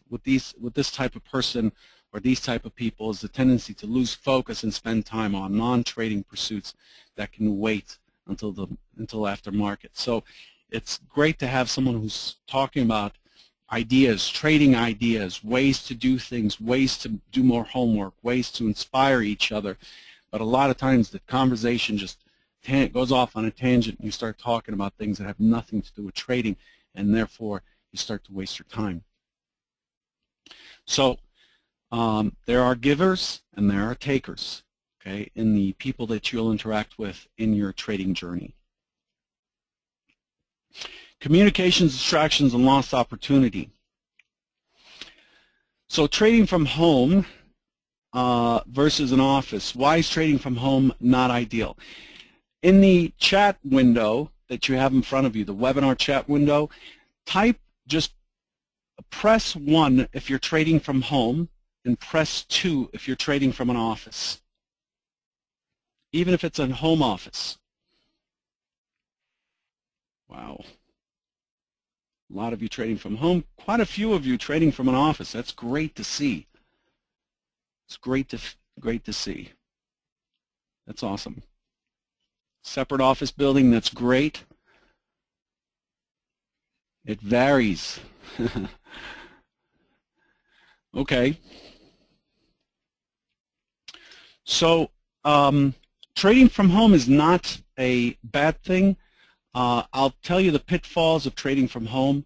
person or these type of people is the tendency to lose focus and spend time on non-trading pursuits that can wait until after market. So it's great to have someone who's talking about ideas, trading ideas, ways to do things, ways to do more homework, ways to inspire each other. But a lot of times the conversation just goes off on a tangent, and you start talking about things that have nothing to do with trading, and therefore you start to waste your time. So there are givers and there are takers, okay, in the people that you'll interact with in your trading journey. Communications, distractions, and lost opportunity. So trading from home versus an office. Why is trading from home not ideal? In the chat window that you have in front of you, the webinar chat window, just press 1 if you're trading from home, and press 2 if you're trading from an office, even if it's a home office. Wow. A lot of you trading from home, quite a few of you trading from an office. That's great to see. It's great to see. That's awesome. Separate office building, that's great. It varies. Okay. So trading from home is not a bad thing. I'll tell you the pitfalls of trading from home.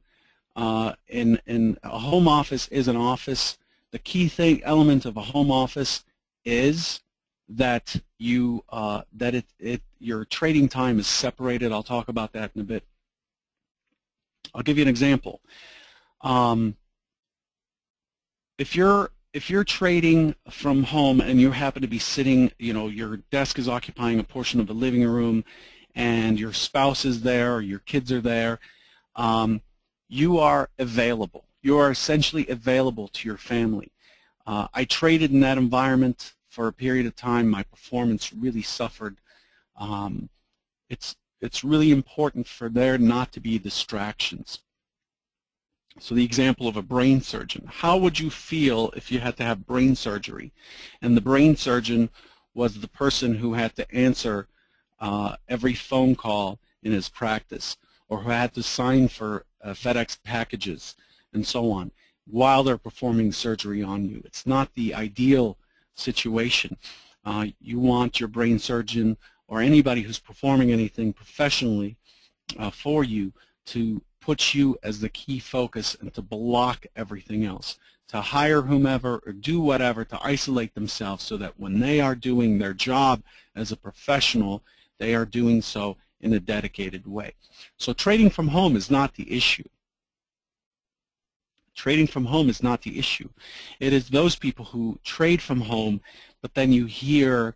In a home office is an office. The key element of a home office is that your trading time is separated. I'll talk about that in a bit. I'll give you an example. If you're trading from home and you happen to be sitting, your desk is occupying a portion of the living room, and your spouse is there or your kids are there, you are available. You are essentially available to your family. I traded in that environment for a period of time. My performance really suffered. It's really important for there not to be distractions. So the example of a brain surgeon. How would you feel if you had to have brain surgery, and the brain surgeon was the person who had to answer every phone call in his practice, or who had to sign for FedEx packages and so on while they're performing surgery on you? It's not the ideal situation. You want your brain surgeon or anybody who's performing anything professionally for you to put you as the key focus and to block everything else, to hire whomever or do whatever to isolate themselves so that when they are doing their job as a professional, they are doing so in a dedicated way. So trading from home is not the issue. Trading from home is not the issue. It is those people who trade from home, but then you hear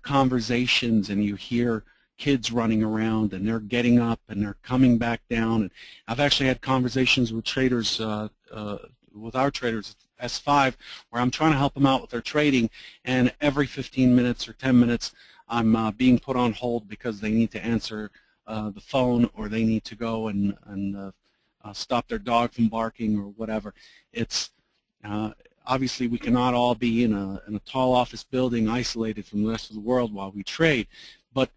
conversations and you hear kids running around, and they're getting up and they're coming back down. And I've actually had conversations with traders, with our traders at S5, where I'm trying to help them out with their trading, and every 15 minutes or 10 minutes I'm being put on hold because they need to answer the phone, or they need to go and stop their dog from barking or whatever. It's obviously we cannot all be in a tall office building isolated from the rest of the world while we trade, but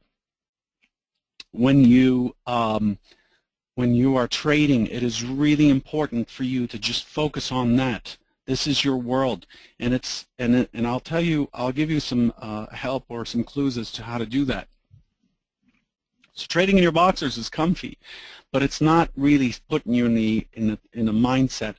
when you are trading, it is really important for you to just focus on that. This is your world, and I'll tell you, I'll give you some help or some clues as to how to do that. So trading in your boxers is comfy, but it's not really putting you in the mindset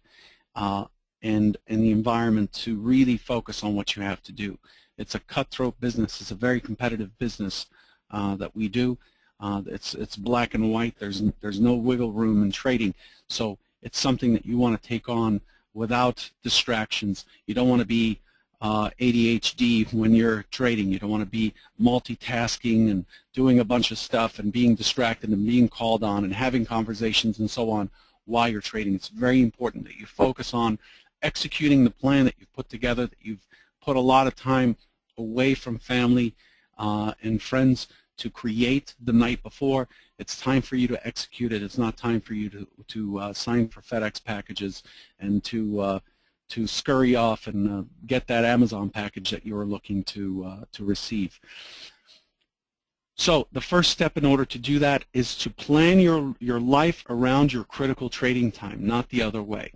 and in the environment to really focus on what you have to do. It's a cutthroat business. It's a very competitive business that we do. It's black and white. There's no wiggle room in trading. So it's something that you want to take on without distractions. You don't want to be ADHD when you're trading. You don't want to be multitasking and doing a bunch of stuff and being distracted and being called on and having conversations and so on while you're trading. It's very important that you focus on executing the plan that you've put together, that you've put a lot of time away from family and friends to create the night before. It's time for you to execute it. It's not time for you to sign for FedEx packages and to scurry off and get that Amazon package that you're looking to receive. So the first step in order to do that is to plan your life around your critical trading time, not the other way.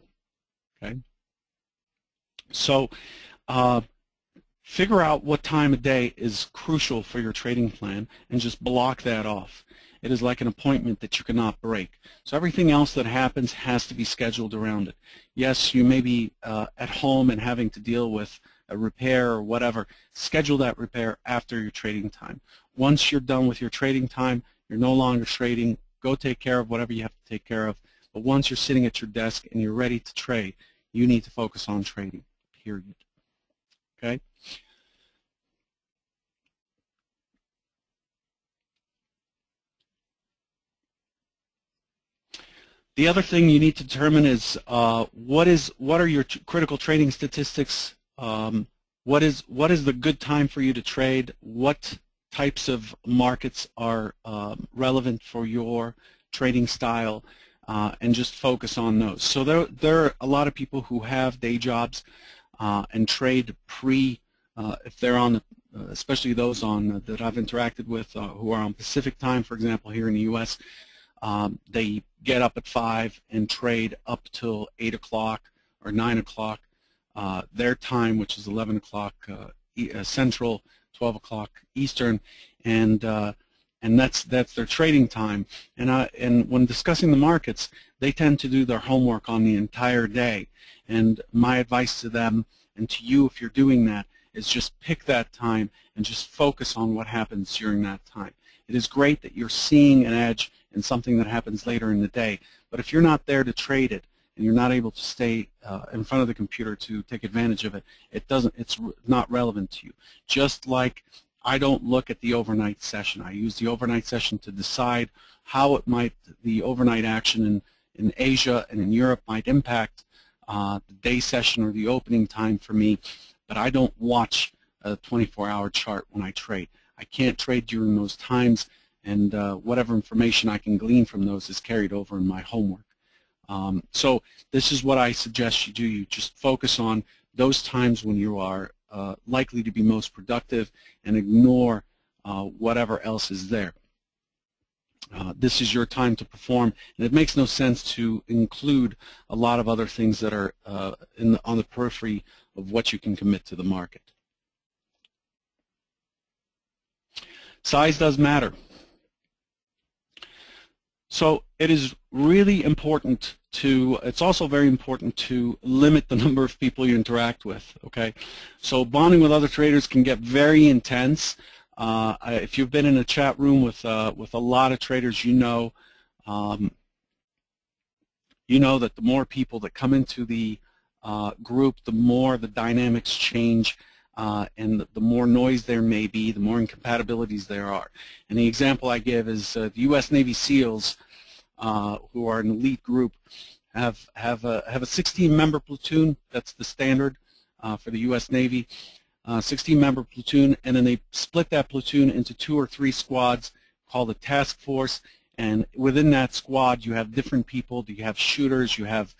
Okay. So figure out what time of day is crucial for your trading plan and just block that off. It is like an appointment that you cannot break. So everything else that happens has to be scheduled around it. Yes, you may be at home and having to deal with a repair or whatever. Schedule that repair after your trading time. Once you're done with your trading time, you're no longer trading. Go take care of whatever you have to take care of. But once you're sitting at your desk and you're ready to trade, you need to focus on trading, period. Okay? The other thing you need to determine is what are your critical trading statistics? What is the good time for you to trade? What types of markets are relevant for your trading style? And just focus on those. So there are a lot of people who have day jobs and trade if they're on, especially those that I've interacted with who are on Pacific time, for example, here in the U.S. They get up at 5 and trade up till 8 o'clock or 9 o'clock their time, which is 11 o'clock Central, 12 o'clock Eastern, and that's their trading time. And when discussing the markets, they tend to do their homework on the entire day. And my advice to them and to you, if you're doing that, is just pick that time and just focus on what happens during that time. It is great that you're seeing an edge in something that happens later in the day, but if you're not there to trade it and you're not able to stay in front of the computer to take advantage of it, it's not relevant to you. Just like I don't look at the overnight session. I use the overnight session to decide how the overnight action in Asia and in Europe might impact the day session or the opening time for me, but I don't watch a 24-hour chart when I trade. I can't trade during those times, and whatever information I can glean from those is carried over in my homework. So this is what I suggest you do. You just focus on those times when you are likely to be most productive and ignore whatever else is there. This is your time to perform, and it makes no sense to include a lot of other things that are on the periphery of what you can commit to the market. Size does matter. So it is really important it's also very important to limit the number of people you interact with, okay? So bonding with other traders can get very intense. If you've been in a chat room with a lot of traders, you know that the more people that come into the group, the more the dynamics change. and the more noise there may be, the more incompatibilities there are. And the example I give is the U.S. Navy SEALs, who are an elite group, have a 16-member platoon. That's the standard for the U.S. Navy. 16-member platoon, and then they split that platoon into 2 or 3 squads called a task force. And within that squad, you have different people. You have shooters, you have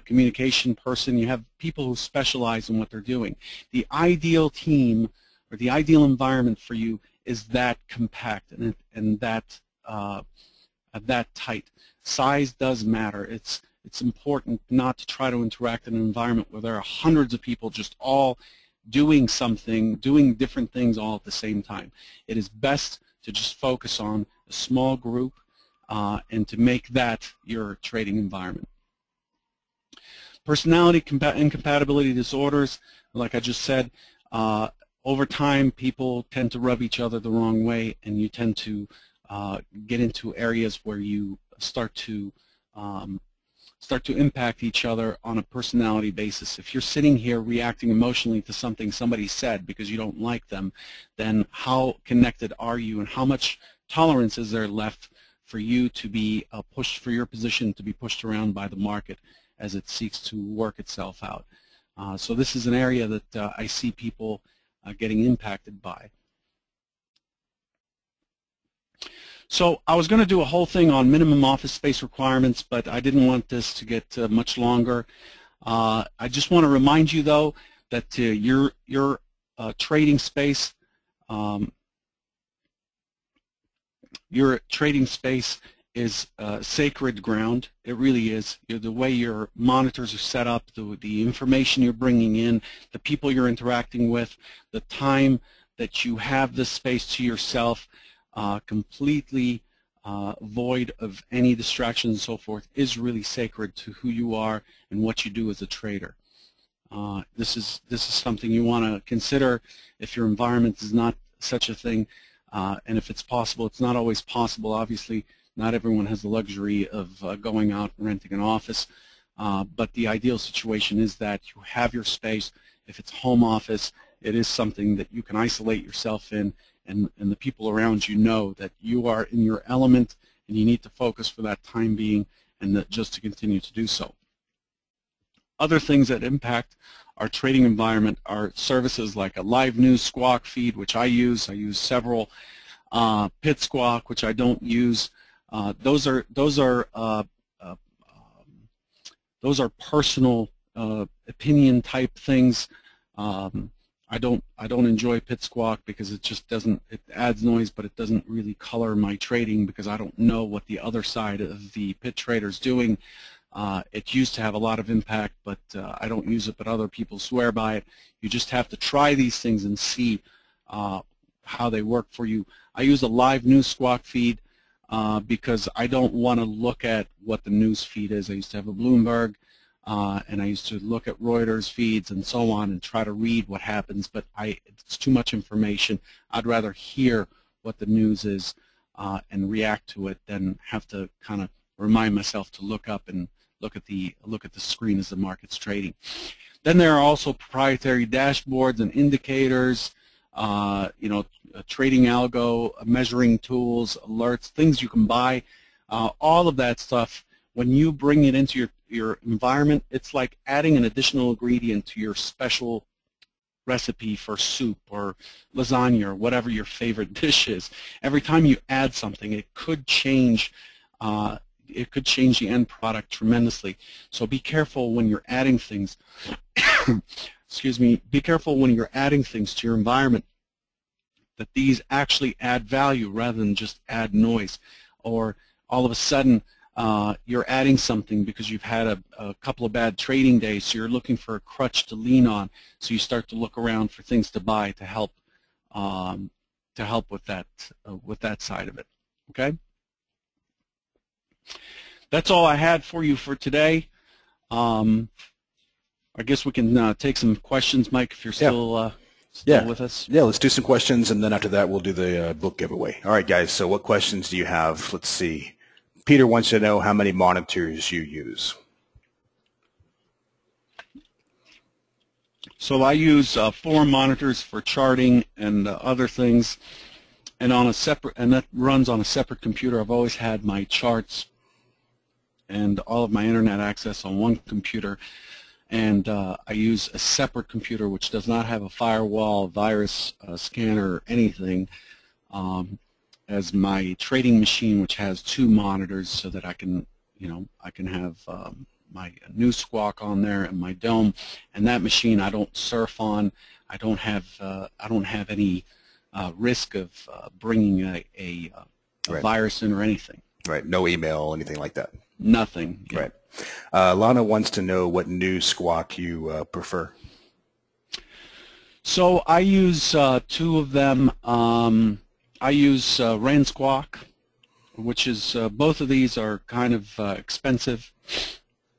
communication person, you have people who specialize in what they're doing. The ideal team or the ideal environment for you is that compact and that tight. Size does matter. It's important not to try to interact in an environment where there are hundreds of people just all doing something, doing different things all at the same time. It is best to just focus on a small group and to make that your trading environment. Personality incompatibility disorders, like I just said, over time people tend to rub each other the wrong way, and you tend to get into areas where you start to impact each other on a personality basis. If you're sitting here reacting emotionally to something somebody said because you don't like them, then how connected are you, and how much tolerance is there left for you to be pushed, for your position to be pushed around by the market as it seeks to work itself out. So this is an area that I see people getting impacted by. So I was going to do a whole thing on minimum office space requirements, but I didn't want this to get much longer. I just want to remind you, though, that your trading space, is sacred ground. It really is. The way your monitors are set up, the information you're bringing in, the people you're interacting with, the time that you have this space to yourself, completely void of any distractions and so forth, is really sacred to who you are and what you do as a trader. This is something you want to consider if your environment is not such a thing, and if it's possible. It's not always possible, obviously. Not everyone has the luxury of going out and renting an office, but the ideal situation is that you have your space. If it's home office, it is something that you can isolate yourself in, and the people around you know that you are in your element and you need to focus for that time being, and that just to continue to do so. Other things that impact our trading environment are services like a live news squawk feed, which I use. I use several. Pit squawk, which I don't use. Those are personal opinion type things. I don't enjoy pit squawk because it just doesn't. It adds noise, but it doesn't really color my trading because I don't know what the other side of the pit trader is doing. It used to have a lot of impact, but I don't use it, but other people swear by it. You just have to try these things and see how they work for you. I use a live news squawk feed because I don't want to look at what the news feed is. I used to have a Bloomberg, and I used to look at Reuters feeds and so on and try to read what happens, but it's too much information. I'd rather hear what the news is and react to it than have to kind of remind myself to look up and look at the screen as the market's trading. Then there are also proprietary dashboards and indicators, trading algo, measuring tools, alerts, things you can buy. All of that stuff, when you bring it into your environment, it's like adding an additional ingredient to your special recipe for soup or lasagna or whatever your favorite dish is. Every time you add something, it could change the end product tremendously. So be careful when you're adding things. Excuse me. Be careful when you're adding things to your environment that these actually add value rather than just add noise. Or all of a sudden you're adding something because you've had a couple of bad trading days, so you're looking for a crutch to lean on. So you start to look around for things to buy to help with that side of it. Okay. That's all I had for you for today. I guess we can take some questions, Mike, if you're still with us. Yeah, let's do some questions, and then after that we'll do the book giveaway. All right, guys, so what questions do you have? Let's see. Peter wants to know how many monitors you use. So I use 4 monitors for charting and other things, and that runs on a separate computer. I've always had my charts and all of my internet access on one computer, and I use a separate computer which does not have a firewall, virus scanner, or anything, as my trading machine, which has 2 monitors, so that I can, I can have my new squawk on there and my dome. And that machine I don't surf on. I don't have any risk of bringing a Right. virus in or anything. Right. No email, anything like that. Nothing. Yeah. Right. Lana wants to know what new squawk you prefer. So I use 2 of them. I use Ran Squawk, which is both of these are kind of expensive.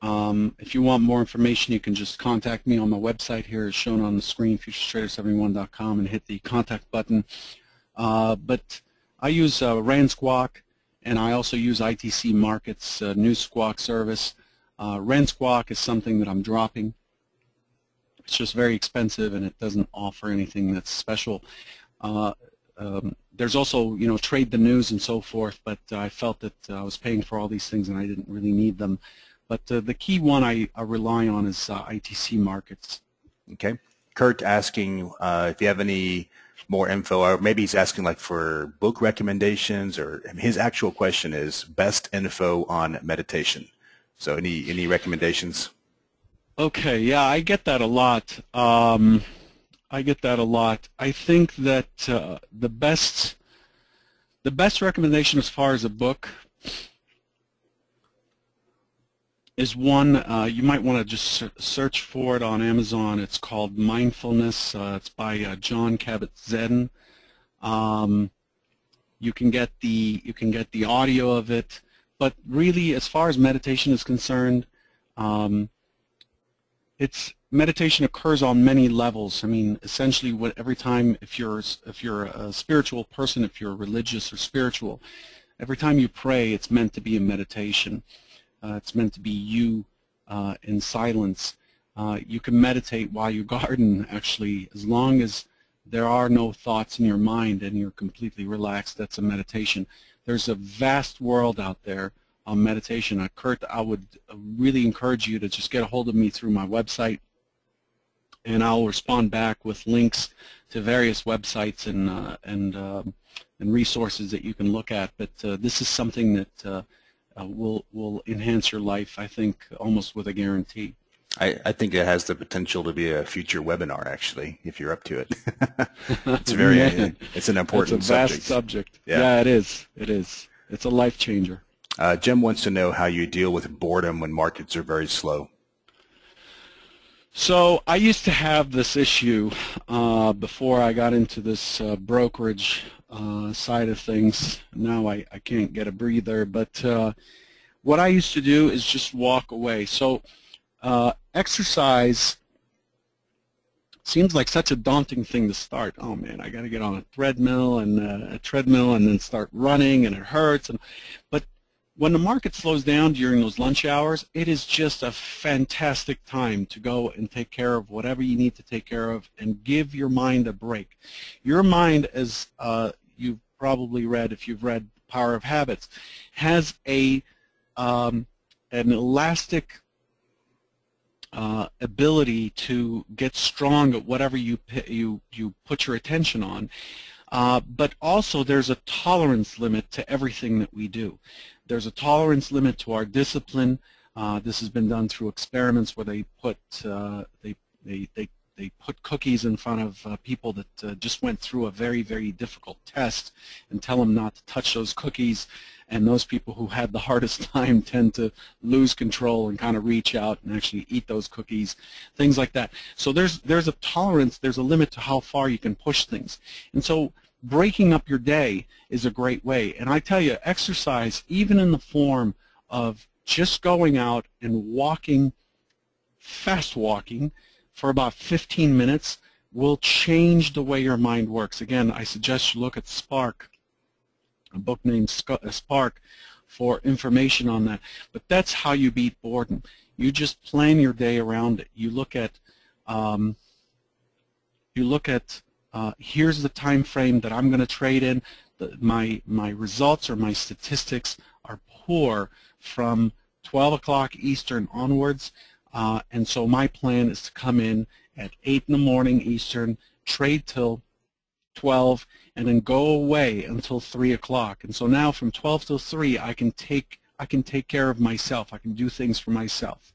If you want more information, you can just contact me on my website here, as shown on the screen, FuturesTrader71.com, and hit the contact button. But I use Ran Squawk, and I also use ITC Markets new squawk service. Ran Squawk is something that I'm dropping. It's just very expensive, and it doesn't offer anything that's special. There's also, Trade the News and so forth, but I felt that I was paying for all these things and I didn't really need them. But the key one I rely on is ITC Markets. Okay. Kurt asking if you have any more info, or maybe he's asking like for book recommendations, or his actual question is best info on meditation. So any recommendations? Okay, yeah, I get that a lot. I get that a lot. I think that the best recommendation as far as a book is one you might want to just search for it on Amazon. It's called Mindfulness. It's by John Kabat-Zinn. You can get the audio of it, but really, as far as meditation is concerned, meditation occurs on many levels. I mean, essentially, every time, if you're a spiritual person, if you're religious or spiritual, every time you pray, it's meant to be a meditation. It's meant to be you in silence. You can meditate while you garden, actually, as long as there are no thoughts in your mind and you're completely relaxed. That's a meditation. There's a vast world out there on meditation. Kurt, I would really encourage you to just get a hold of me through my website, and I'll respond back with links to various websites and resources that you can look at. But this is something that will enhance your life, I think, almost with a guarantee. I think it has the potential to be a future webinar, actually, if you're up to it. It's it's an important subject. It's a vast subject. Yeah, it is. It is. It's a life changer. Jim wants to know how you deal with boredom when markets are very slow. So I used to have this issue before I got into this brokerage side of things. Now I can't get a breather, but what I used to do is just walk away. So exercise seems like such a daunting thing to start. Oh man, I got to get on a treadmill and then start running, and it hurts. But when the market slows down during those lunch hours, it is just a fantastic time to go and take care of whatever you need to take care of and give your mind a break. Your mind, as you've probably read, if you've read Power of Habits, has an elastic ability to get strong at whatever you put your attention on. But also there's a tolerance limit to everything that we do. There's a tolerance limit to our discipline. This has been done through experiments where they put they put cookies in front of people that just went through a very, very difficult test and tell them not to touch those cookies. And those people who had the hardest time tend to lose control and kind of reach out and actually eat those cookies, things like that. So there's a tolerance, there's a limit to how far you can push things. And so breaking up your day is a great way. And I tell you, exercise, even in the form of just going out and walking, fast walking, for about 15 minutes will change the way your mind works. Again, I suggest you look at Spark, a book named Spark, for information on that. But that's how you beat boredom. You just plan your day around it. You look at You look at here's the time frame that I'm going to trade in. My results or my statistics are poor from 12 o'clock Eastern onwards, and so my plan is to come in at 8 in the morning Eastern, trade till 12, and then go away until 3 o'clock. And so now from 12 till 3, I can take care of myself. I can do things for myself.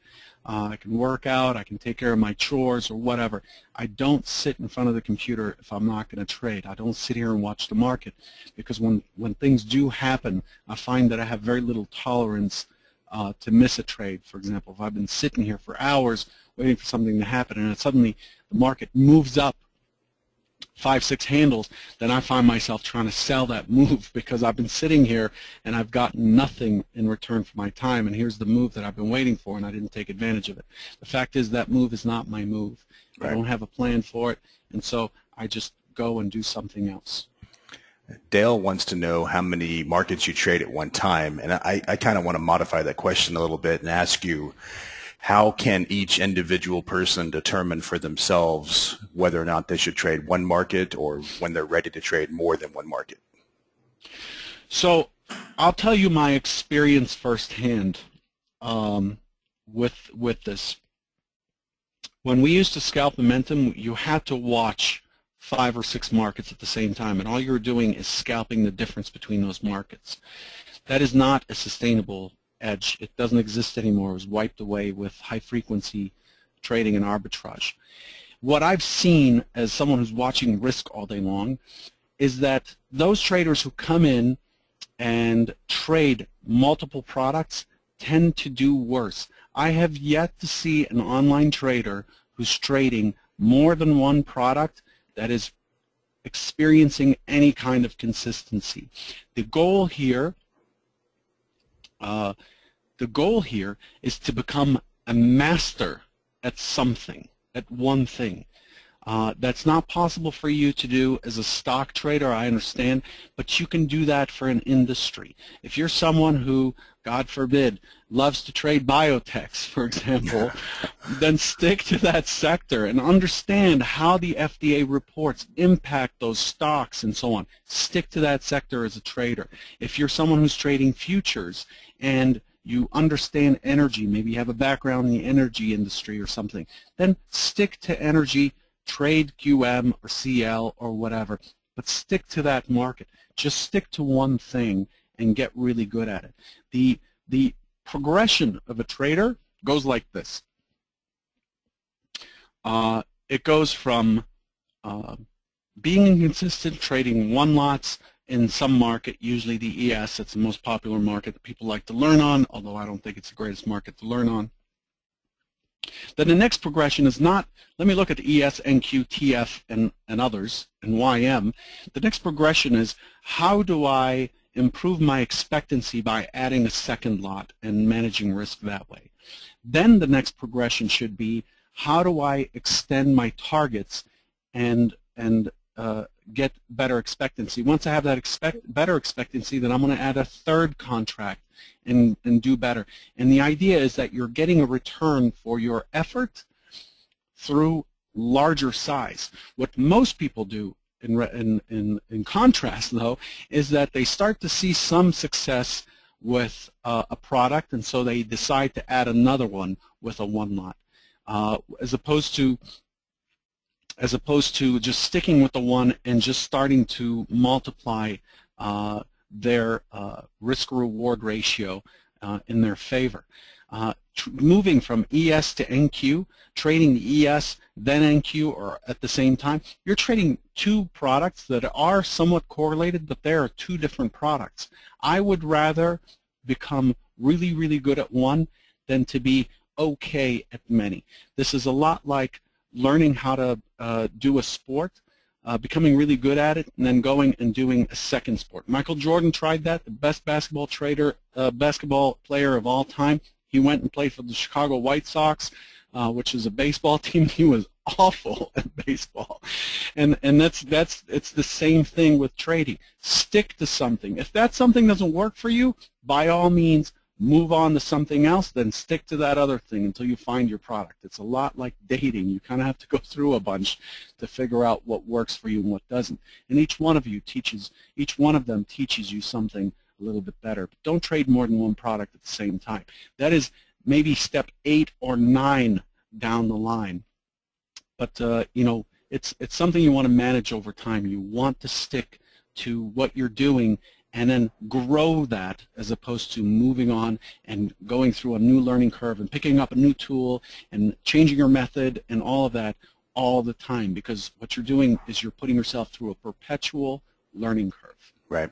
I can work out, I can take care of my chores or whatever. I don't sit in front of the computer if I'm not going to trade. I don't sit here and watch the market, because when things do happen, I find that I have very little tolerance to miss a trade. For example, if I've been sitting here for hours waiting for something to happen and then suddenly the market moves up 5-6 handles, then I find myself trying to sell that move because I've been sitting here and I've gotten nothing in return for my time, and here's the move that I've been waiting for and I didn't take advantage of it. The fact is that move is not my move. Right. I don't have a plan for it, and so I just go and do something else. Dale wants to know how many markets you trade at one time, and I kind of want to modify that question a little bit and ask you, how can each individual person determine for themselves whether or not they should trade one market or when they're ready to trade more than one market? So I'll tell you my experience firsthand with this. When we used to scalp momentum, you had to watch 5 or 6 markets at the same time, and all you're doing is scalping the difference between those markets. That is not a sustainable edge. It doesn't exist anymore. It was wiped away with high-frequency trading and arbitrage. What I've seen as someone who's watching risk all day long is that those traders who come in and trade multiple products tend to do worse. I have yet to see an online trader who's trading more than one product that is experiencing any kind of consistency. The goal here is to become a master at something, at one thing. That's not possible for you to do as a stock trader, I understand, but you can do that for an industry. If you're someone who, God forbid, loves to trade biotechs, for example, then stick to that sector and understand how the FDA reports impact those stocks and so on. Stick to that sector as a trader. If you're someone who's trading futures and you understand energy, maybe you have a background in the energy industry or something, then stick to energy, trade QM or CL or whatever, but stick to that market. Just stick to one thing and get really good at it. The progression of a trader goes like this. It goes from being inconsistent, trading one lots in some market, usually the ES, it's the most popular market that people like to learn on, although I don't think it's the greatest market to learn on. Then the next progression is not, let me look at the ES, NQ, TF, and others, and YM. The next progression is, how do I improve my expectancy by adding a second lot and managing risk that way? Then the next progression should be, how do I extend my targets and get better expectancy? Once I have that better expectancy, then I'm going to add a third contract and do better. And the idea is that you're getting a return for your effort through larger size. What most people do in contrast, though, is that they start to see some success with a product, and so they decide to add another one with a one lot, as opposed to just sticking with the one and just starting to multiply their risk-reward ratio in their favor. Moving from ES to NQ, trading the ES, then NQ, or at the same time, you're trading two products that are somewhat correlated, but they are two different products. I would rather become really, really good at one than to be okay at many. This is a lot like learning how to do a sport, becoming really good at it, and then going and doing a second sport. Michael Jordan tried that, the best basketball player of all time. He went and played for the Chicago White Sox, which is a baseball team. He was awful at baseball, and it's the same thing with trading. Stick to something. If that something doesn't work for you, by all means, move on to something else, then stick to that other thing until you find your product. It's a lot like dating. You kind of have to go through a bunch to figure out what works for you and what doesn't. And each one of them teaches you something a little bit better. But don't trade more than one product at the same time. That is maybe step 8 or 9 down the line. But you know, it's something you want to manage over time. You want to stick to what you're doing and then grow that, as opposed to moving on and going through a new learning curve and picking up a new tool and changing your method and all of that all the time, because what you're doing is you're putting yourself through a perpetual learning curve. Right.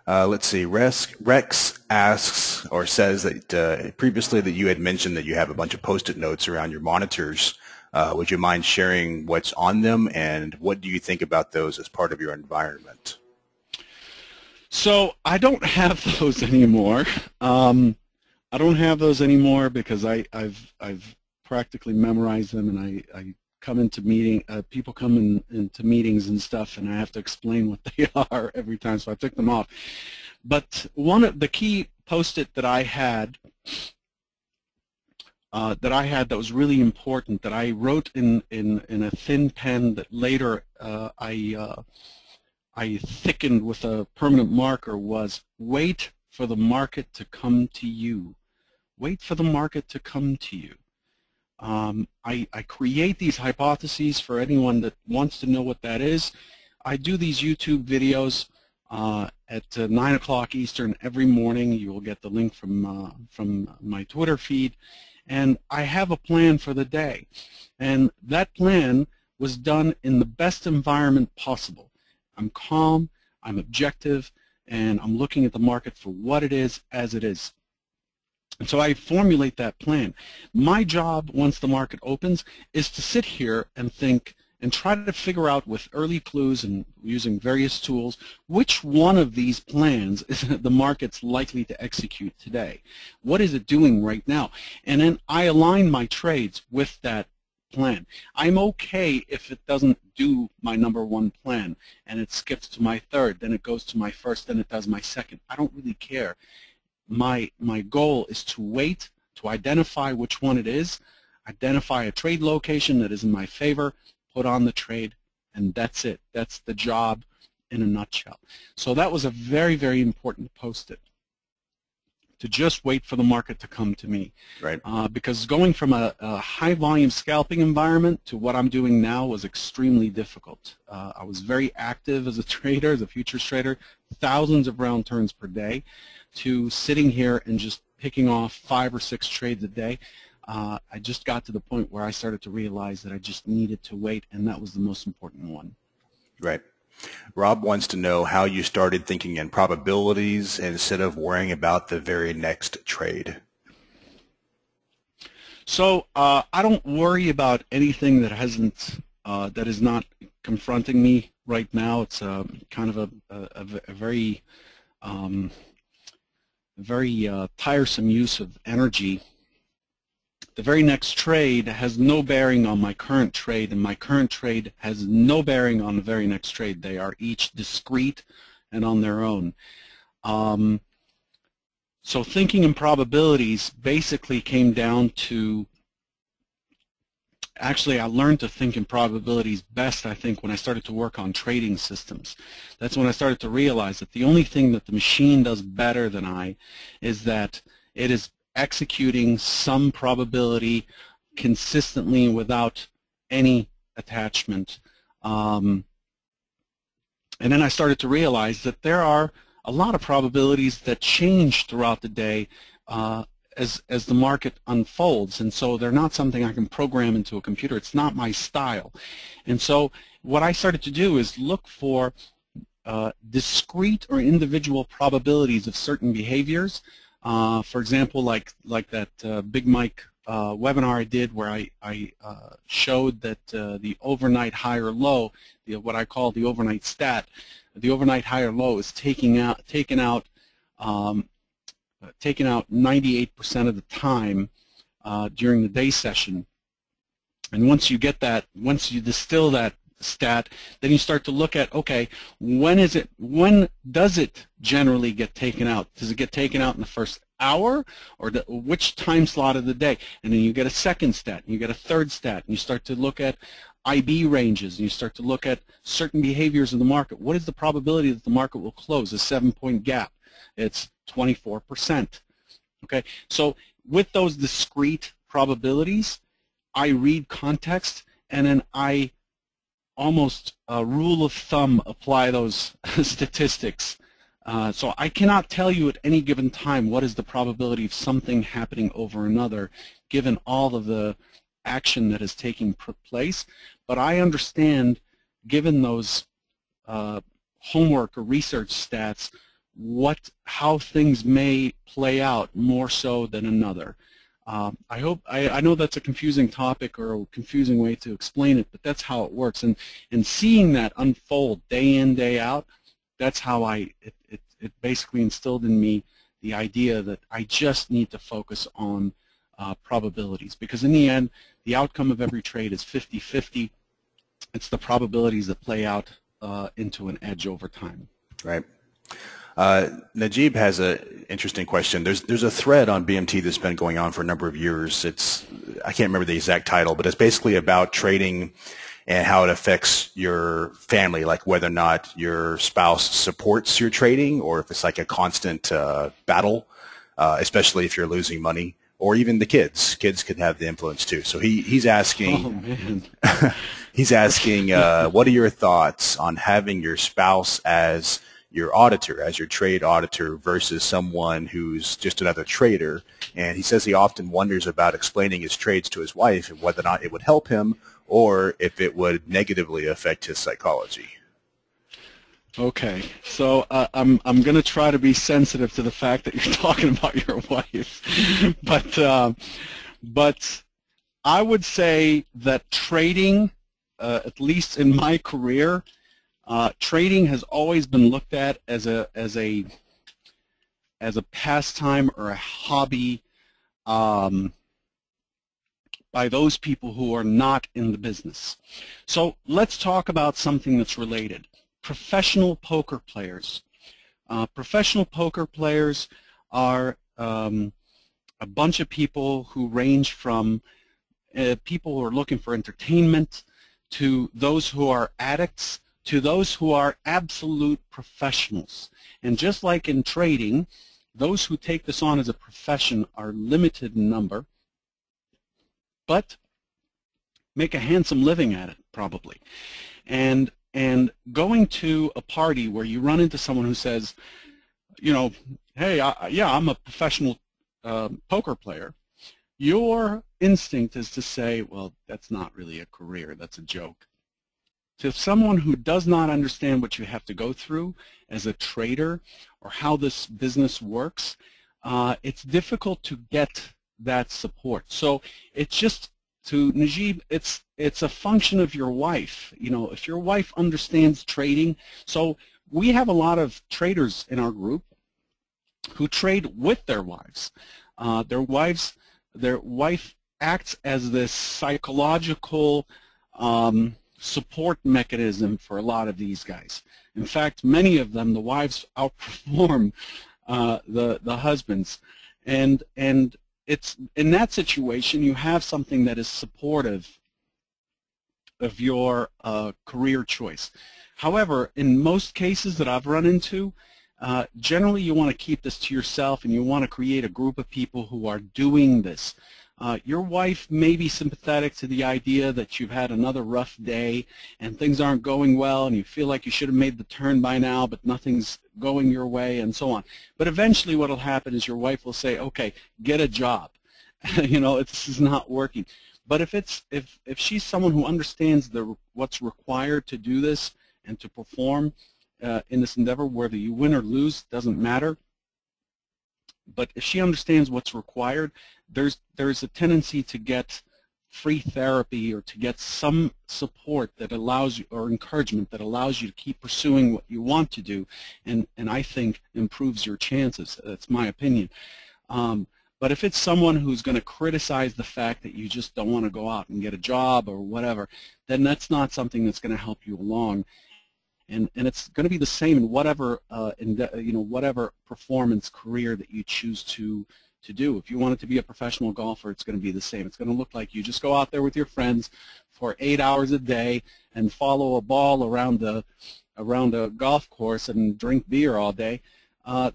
Let's see. Rex asks or says that previously that you had mentioned that you have a bunch of Post-it notes around your monitors. Would you mind sharing what's on them, and what do you think about those as part of your environment? So I don't have those anymore. I don't have those anymore because I've practically memorized them, and I come into people come into meetings and stuff, and I have to explain what they are every time, so I took them off. But one of the key Post-it that I had that was really important, that I wrote in a thin pen that later I thickened with a permanent marker, was wait for the market to come to you. Wait for the market to come to you. I create these hypotheses for anyone that wants to know what that is. I do these YouTube videos at 9 o'clock Eastern every morning. You will get the link from my Twitter feed. And I have a plan for the day. And that plan was done in the best environment possible. I'm calm, I'm objective, and I'm looking at the market for what it is as it is. And so I formulate that plan. My job, once the market opens, is to sit here and think and try to figure out, with early clues and using various tools, which one of these plans is the market's likely to execute today. What is it doing right now? And then I align my trades with that plan. I'm okay if it doesn't do my #1 plan and it skips to my third, then it goes to my first, then it does my second. I don't really care. My goal is to wait, to identify which one it is, identify a trade location that is in my favor, put on the trade, and that's it. That's the job in a nutshell. So that was a very, very important Post-it, to just wait for the market to come to me. Right. Because going from a high-volume scalping environment to what I'm doing now was extremely difficult. I was very active as a trader, as a futures trader, thousands of round turns per day, to sitting here and just picking off 5 or 6 trades a day. I just got to the point where I started to realize that I just needed to wait, and that was the most important one. Right. Rob wants to know how you started thinking in probabilities instead of worrying about the very next trade. So I don't worry about anything that hasn't, that is not confronting me right now. It's kind of a very tiresome use of energy. The very next trade has no bearing on my current trade, and my current trade has no bearing on the very next trade. They are each discrete and on their own. So thinking in probabilities basically came down to, actually I learned to think in probabilities best, I think, when I started to work on trading systems. That's when I started to realize that the only thing that the machine does better than I is that it is executing some probability consistently without any attachment. And then I started to realize that there are a lot of probabilities that change throughout the day as the market unfolds, and so they're not something I can program into a computer. It's not my style. And so what I started to do is look for discrete or individual probabilities of certain behaviors. For example, like that Big Mike webinar I did, where I showed that the overnight high or low, what I call the overnight stat, the overnight high or low is taken out 98% of the time during the day session. And once you get that, once you distill that stat, then you start to look at, okay, when does it generally get taken out? Does it get taken out in the first hour or which time slot of the day. And then you get a second stat, and you get a third stat, and you start to look at IB ranges, and you start to look at certain behaviors in the market. What is the probability that the market will close? A 7-point gap. It's 24%. Okay, so with those discrete probabilities, I read context, and then I almost rule of thumb apply those statistics. So I cannot tell you at any given time what is the probability of something happening over another, given all of the action that is taking place. But I understand, given those homework or research stats, how things may play out more so than another. I know that's a confusing topic or a confusing way to explain it, but that's how it works. And seeing that unfold day in, day out, that's how it basically instilled in me the idea that I just need to focus on probabilities, because in the end, the outcome of every trade is 50-50. It's the probabilities that play out into an edge over time. Right. Najib has an interesting question. There's a thread on BMT that's been going on for a number of years. I can't remember the exact title, but it's basically about trading and how it affects your family, like whether or not your spouse supports your trading or if it's like a constant battle, especially if you're losing money, or even the kids. Kids could have the influence too. So he's asking, Oh, man. he's asking, what are your thoughts on having your spouse as your auditor, as your trade auditor, versus someone who's just another trader? And he says he often wonders about explaining his trades to his wife and whether or not it would help him or if it would negatively affect his psychology. Okay, so I'm going to try to be sensitive to the fact that you're talking about your wife, but I would say that trading, at least in my career, trading has always been looked at as a pastime or a hobby by those people who are not in the business. So let's talk about something that's related. Professional poker players. Professional poker players are a bunch of people who range from people who are looking for entertainment to those who are addicts to those who are absolute professionals. And just like in trading, those who take this on as a profession are limited in number, but make a handsome living at it, probably. And going to a party where you run into someone who says, you know, hey, yeah, I'm a professional poker player, your instinct is to say, well, that's not really a career, that's a joke. To someone who does not understand what you have to go through as a trader or how this business works, it's difficult to get that support. So it's just, to Najib, it's a function of your wife. You know, if your wife understands trading, so we have a lot of traders in our group who trade with their wives. Their wife acts as this psychological support mechanism for a lot of these guys. In fact, many of them, the wives outperform the husbands, and it's in that situation you have something that is supportive of your career choice. However, in most cases that I've run into, generally you want to keep this to yourself and you want to create a group of people who are doing this. Your wife may be sympathetic to the idea that you've had another rough day and things aren't going well and you feel like you should have made the turn by now but nothing's going your way and so on. But eventually what will happen is your wife will say, okay, get a job. You know, this is not working. But if she's someone who understands what's required to do this and to perform in this endeavor, whether you win or lose, doesn't matter. But if she understands what's required, there's a tendency to get free therapy or to get some support that allows you, or encouragement that allows you to keep pursuing what you want to do, and I think improves your chances. That's my opinion. But if it's someone who's going to criticize the fact that you just don't want to go out and get a job or whatever, then that's not something that's going to help you along. and it's going to be the same in whatever whatever performance career that you choose to do. If you want it to be a professional golfer, it's going to be the same. It's going to look like you just go out there with your friends for 8 hours a day and follow a ball around a golf course and drink beer all day.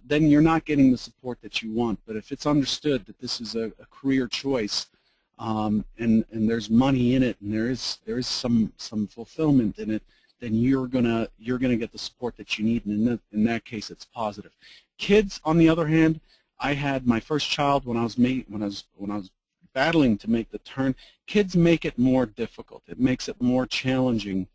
Then you're not getting the support that you want. But if it's understood that this is a career choice, and there's money in it, and there is some fulfillment in it, then you're gonna get the support that you need, and in that case, it's positive. Kids, on the other hand, I had my first child when I was battling to make the turn. Kids make it more difficult. It makes it more challenging.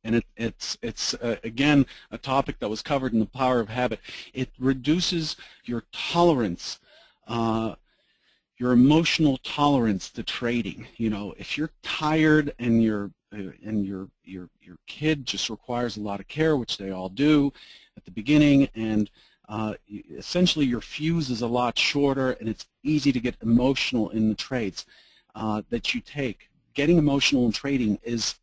And it's again, a topic that was covered in The Power of Habit. It reduces your tolerance, your emotional tolerance to trading. You know, if you're tired and your kid just requires a lot of care, which they all do at the beginning, and essentially your fuse is a lot shorter, and it's easy to get emotional in the trades that you take. Getting emotional in trading is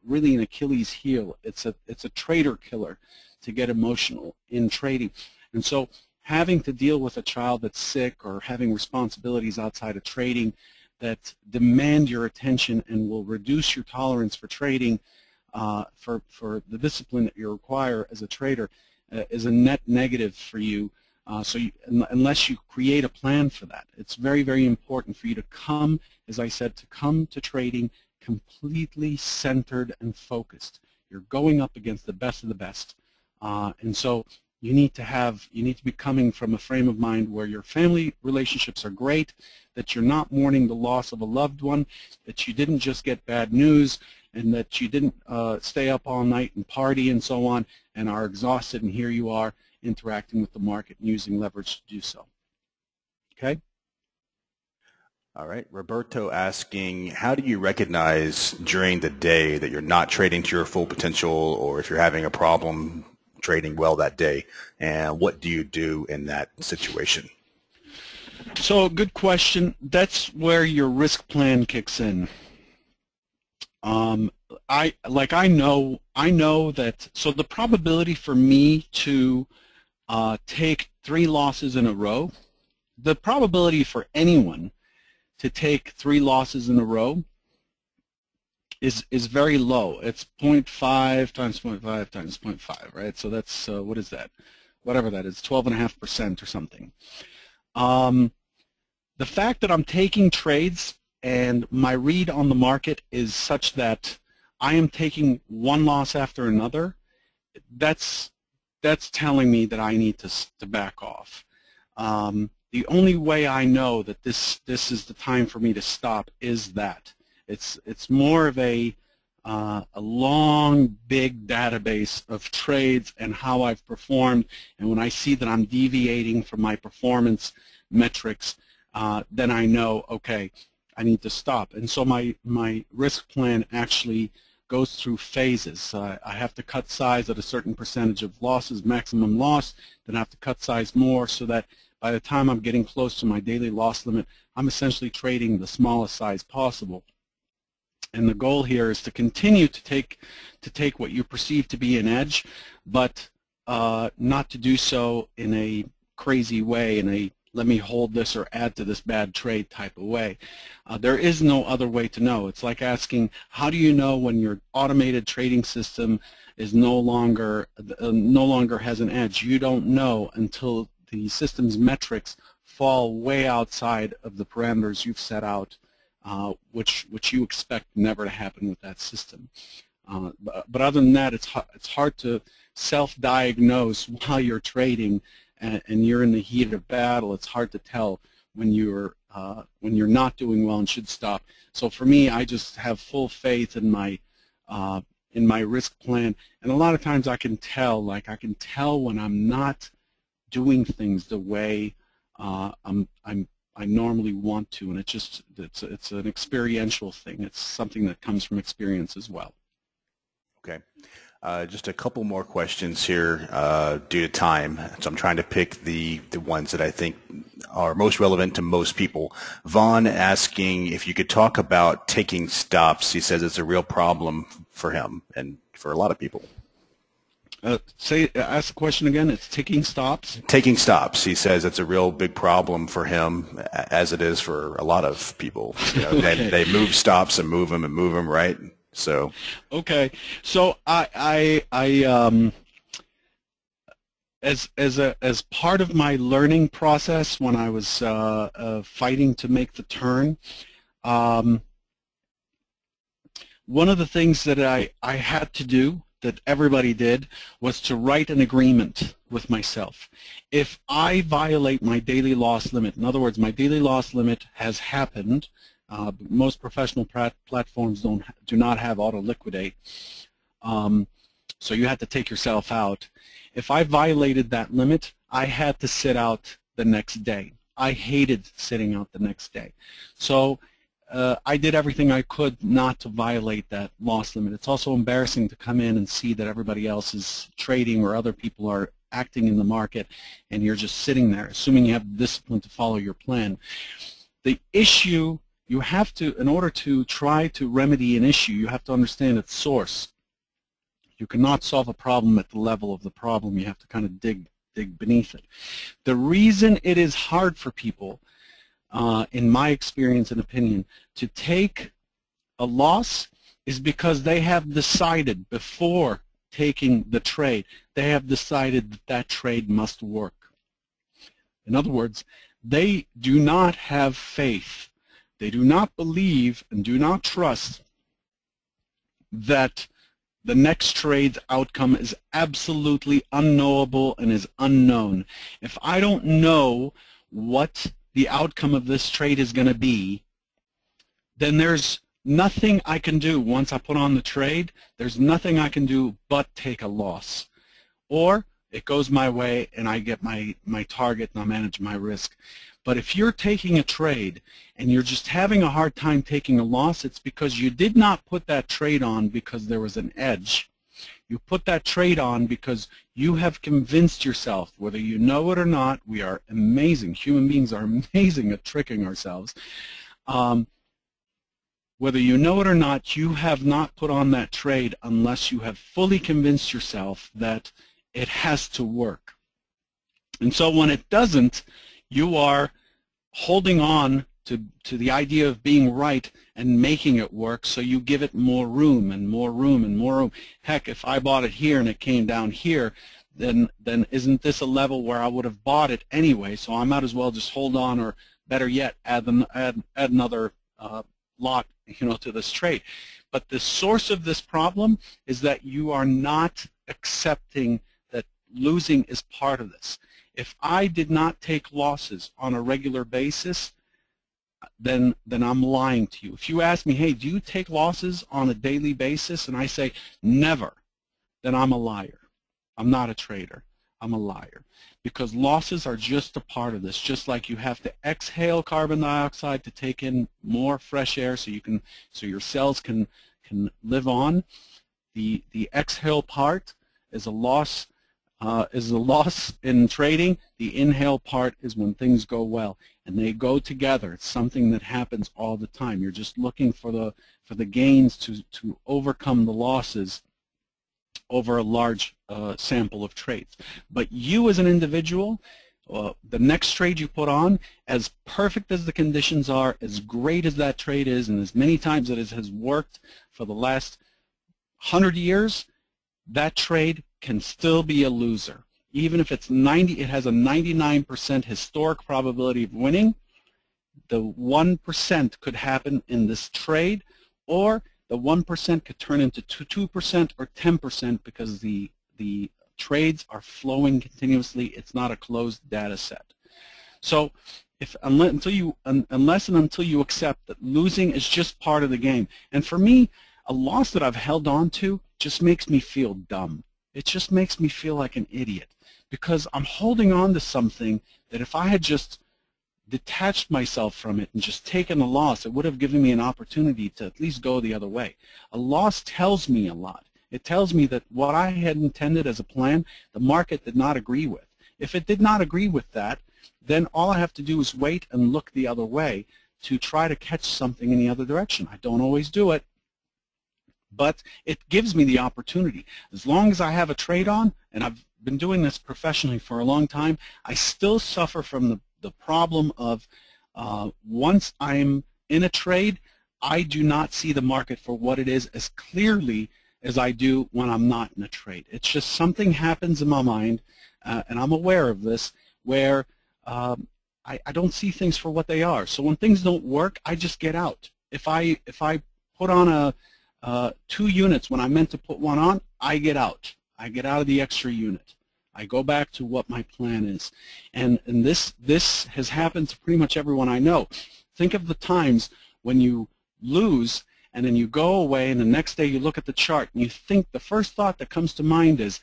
really an Achilles heel. It's a trader killer to get emotional in trading. And so having to deal with a child that's sick or having responsibilities outside of trading that demand your attention and will reduce your tolerance for trading, for the discipline that you require as a trader, is a net negative for you. Unless you create a plan for that. It's very, very important for you to come, as I said, to come to trading completely centered and focused. You're going up against the best of the best. And so you need to be coming from a frame of mind where your family relationships are great, that you're not mourning the loss of a loved one, that you didn't just get bad news, and that you didn't stay up all night and party and so on and are exhausted, and here you are interacting with the market and using leverage to do so. Okay? All right. Roberto asking, how do you recognize during the day that you're not trading to your full potential, or if you're having a problem trading well that day, and what do you do in that situation? So, good question. That's where your risk plan kicks in. I know that, so the probability for me to take 3 losses in a row, the probability for anyone to take 3 losses in a row is very low. It's 0.5 times 0.5 times 0.5, right? So that's, what is that? Whatever that is, 12.5% or something. The fact that I'm taking trades and my read on the market is such that I am taking one loss after another, that's telling me that I need to back off. The only way I know that this is the time for me to stop is that it's more of a long, big database of trades and how I've performed, and when I see that I'm deviating from my performance metrics, then I know, okay, I need to stop. And so my risk plan actually goes through phases. I have to cut size at a certain percentage of losses, maximum loss, then I have to cut size more so that by the time I'm getting close to my daily loss limit, I'm essentially trading the smallest size possible. And the goal here is to continue to take what you perceive to be an edge, but not to do so in a crazy way, in a let me hold this or add to this bad trade type of way. There is no other way to know. It's like asking, how do you know when your automated trading system is no longer has an edge? You don't know until the system's metrics fall way outside of the parameters you've set out, which you expect never to happen with that system. But other than that, it's hard to self-diagnose while you're trading and you're in the heat of battle. It's hard to tell when you're not doing well and should stop. So for me, I just have full faith in my risk plan, and a lot of times I can tell when I'm not doing things the way I normally want to, and it's an experiential thing. It's something that comes from experience as well. Okay. Just a couple more questions here due to time. So I'm trying to pick the ones that I think are most relevant to most people. Vaughn asking if you could talk about taking stops. He says it's a real problem for him and for a lot of people. Ask the question again. It's ticking stops. Taking stops. He says it's a real big problem for him, as it is for a lot of people. You know, Okay. they move stops and move them, right? So, Okay. So as part of my learning process when I was fighting to make the turn, one of the things that I had to do, that everybody did, was to write an agreement with myself. If I violate my daily loss limit, in other words, my daily loss limit has happened, most professional platforms do not have auto liquidate, so you had to take yourself out. If I violated that limit, I had to sit out the next day. I hated sitting out the next day. So I did everything I could not to violate that loss limit. It's also embarrassing to come in and see that everybody else is trading or other people are acting in the market and you're just sitting there, assuming you have the discipline to follow your plan. The issue, you have to, in order to try to remedy an issue, you have to understand its source. You cannot solve a problem at the level of the problem. You have to kind of dig beneath it. The reason it is hard for people, in my experience and opinion, to take a loss is because they have decided before taking the trade, they have decided that that trade must work. In other words, they do not have faith. They do not believe and do not trust that the next trade's outcome is absolutely unknowable and is unknown. If I don't know what the outcome of this trade is going to be, then there's nothing I can do. Once I put on the trade, there's nothing I can do but take a loss. Or it goes my way and I get my target and I manage my risk. But if you're taking a trade and you're just having a hard time taking a loss, it's because you did not put that trade on because there was an edge. You put that trade on because you have convinced yourself, whether you know it or not, we are amazing. Human beings are amazing at tricking ourselves. Whether you know it or not, you have not put on that trade unless you have fully convinced yourself that it has to work. And so when it doesn't, you are holding on to the idea of being right and making it work, so you give it more room and more room and more room. Heck, if I bought it here and it came down here, then isn't this a level where I would have bought it anyway, so I might as well just hold on, or better yet, add another lot, to this trade. But the source of this problem is that you are not accepting that losing is part of this. If I did not take losses on a regular basis, then I'm lying to you. If you ask me, hey, do you take losses on a daily basis, and I say never, then I'm a liar. I'm not a trader. I'm a liar. Because losses are just a part of this. Just like you have to exhale carbon dioxide to take in more fresh air so your cells can live on. The exhale part is a loss in trading. The inhale part is when things go well, and they go together. It's something that happens all the time. You're just looking for the gains to overcome the losses over a large sample of trades. But you as an individual, the next trade you put on, as perfect as the conditions are, as great as that trade is, and as many times as it has worked for the last 100 years, that trade can still be a loser. Even if it has a 99% historic probability of winning, the 1% could happen in this trade, or the 1% could turn into 2% or 10% because the trades are flowing continuously. It's not a closed data set. So unless and until you accept that losing is just part of the game. And for me, a loss that I've held on to just makes me feel dumb. It just makes me feel like an idiot, because I'm holding on to something that if I had just detached myself from it and just taken a loss, it would have given me an opportunity to at least go the other way. A loss tells me a lot. It tells me that what I had intended as a plan, the market did not agree with. If it did not agree with that, then all I have to do is wait and look the other way to try to catch something in the other direction. I don't always do it, but it gives me the opportunity. As long as I have a trade on, and I've been doing this professionally for a long time, I still suffer from the problem of once I'm in a trade, I do not see the market for what it is as clearly as I do when I'm not in a trade. It's just something happens in my mind, and I'm aware of this, where I don't see things for what they are. So when things don't work, I just get out. If I put on 2 units when I meant to put one on, I get out. I get out of the extra unit. I go back to what my plan is. And this has happened to pretty much everyone I know. Think of the times when you lose and then you go away and the next day you look at the chart and you think, the first thought that comes to mind is,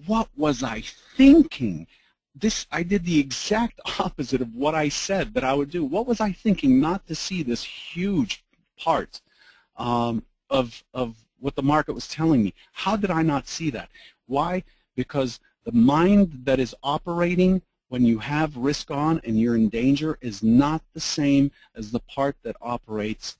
what was I thinking? I did the exact opposite of what I said that I would do. What was I thinking not to see this huge part of what the market was telling me? How did I not see that? Why? Because the mind that is operating when you have risk on and you're in danger is not the same as the part that operates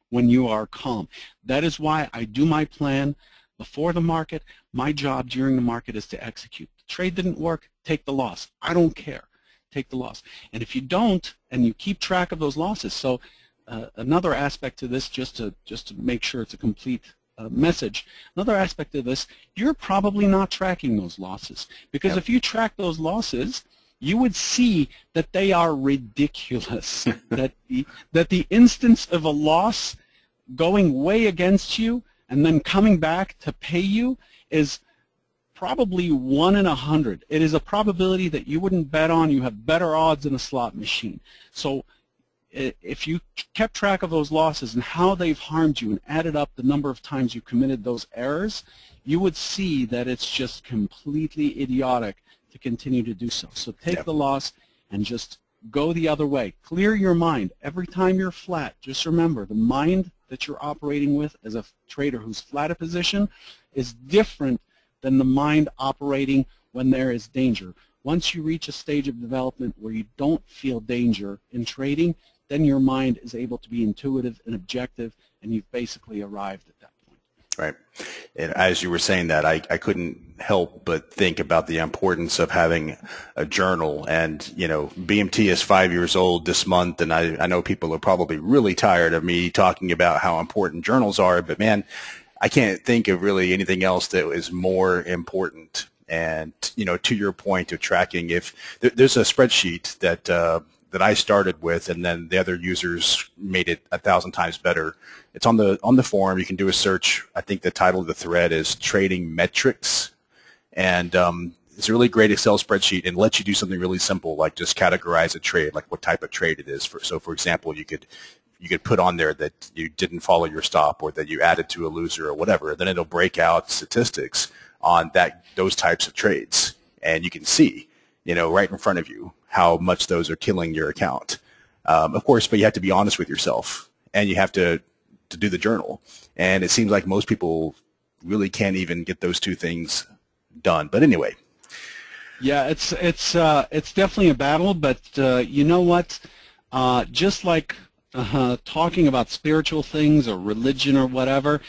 when you are calm. That is why I do my plan before the market. My job during the market is to execute. The trade didn't work, take the loss. I don't care. Take the loss. And if you don't, and you keep track of those losses, so another aspect to this, just to make sure it's a complete message, another aspect of this, you're probably not tracking those losses. Because Yep. if you track those losses, you would see that they are ridiculous. that the instance of a loss going way against you and then coming back to pay you is probably 1 in 100. It is a probability that you wouldn't bet on. You have better odds in a slot machine. So if you kept track of those losses and how they've harmed you and added up the number of times you committed those errors, you would see that it's just completely idiotic to continue to do so. So take Yep. the loss and just go the other way. Clear your mind. Every time you're flat, just remember the mind that you're operating with as a trader who's flat a position is different than the mind operating when there is danger. Once you reach a stage of development where you don't feel danger in trading, then your mind is able to be intuitive and objective, and you've basically arrived at that point. Right. And as you were saying that, I couldn't help but think about the importance of having a journal. And, you know, BMT is 5 years old this month, and I know people are probably really tired of me talking about how important journals are, but man, I can't think of really anything else that is more important. And, you know, to your point of tracking, if there's a spreadsheet that that I started with, and then the other users made it 1,000 times better. It's on the forum. You can do a search. I think the title of the thread is Trading Metrics, and it's a really great Excel spreadsheet and lets you do something really simple, like just categorize a trade, like what type of trade it is. So, for example, you could put on there that you didn't follow your stop or that you added to a loser or whatever. Then it'll break out statistics on those types of trades, and you can see, you know, right in front of you how much those are killing your account. Of course, but you have to be honest with yourself, and you have to do the journal. And it seems like most people really can't even get those two things done. But anyway. Yeah, it's definitely a battle, but you know what? Just like talking about spiritual things or religion or whatever,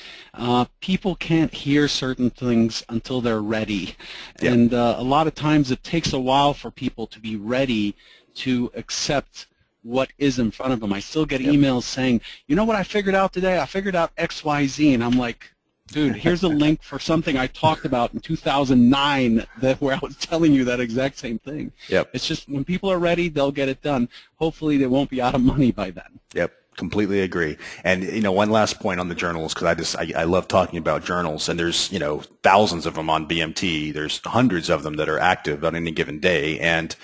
people can't hear certain things until they're ready. Yep. And a lot of times it takes a while for people to be ready to accept what is in front of them. I still get emails saying, you know what I figured out today? I figured out X, Y, Z. And I'm like, dude, here's a link for something I talked about in 2009 where I was telling you that exact same thing. Yep. It's just when people are ready, they'll get it done. Hopefully they won't be out of money by then. Yep. Completely agree. And, you know, one last point on the journals, because I love talking about journals, and there's, you know, thousands of them on BMT. There's hundreds of them that are active on any given day. And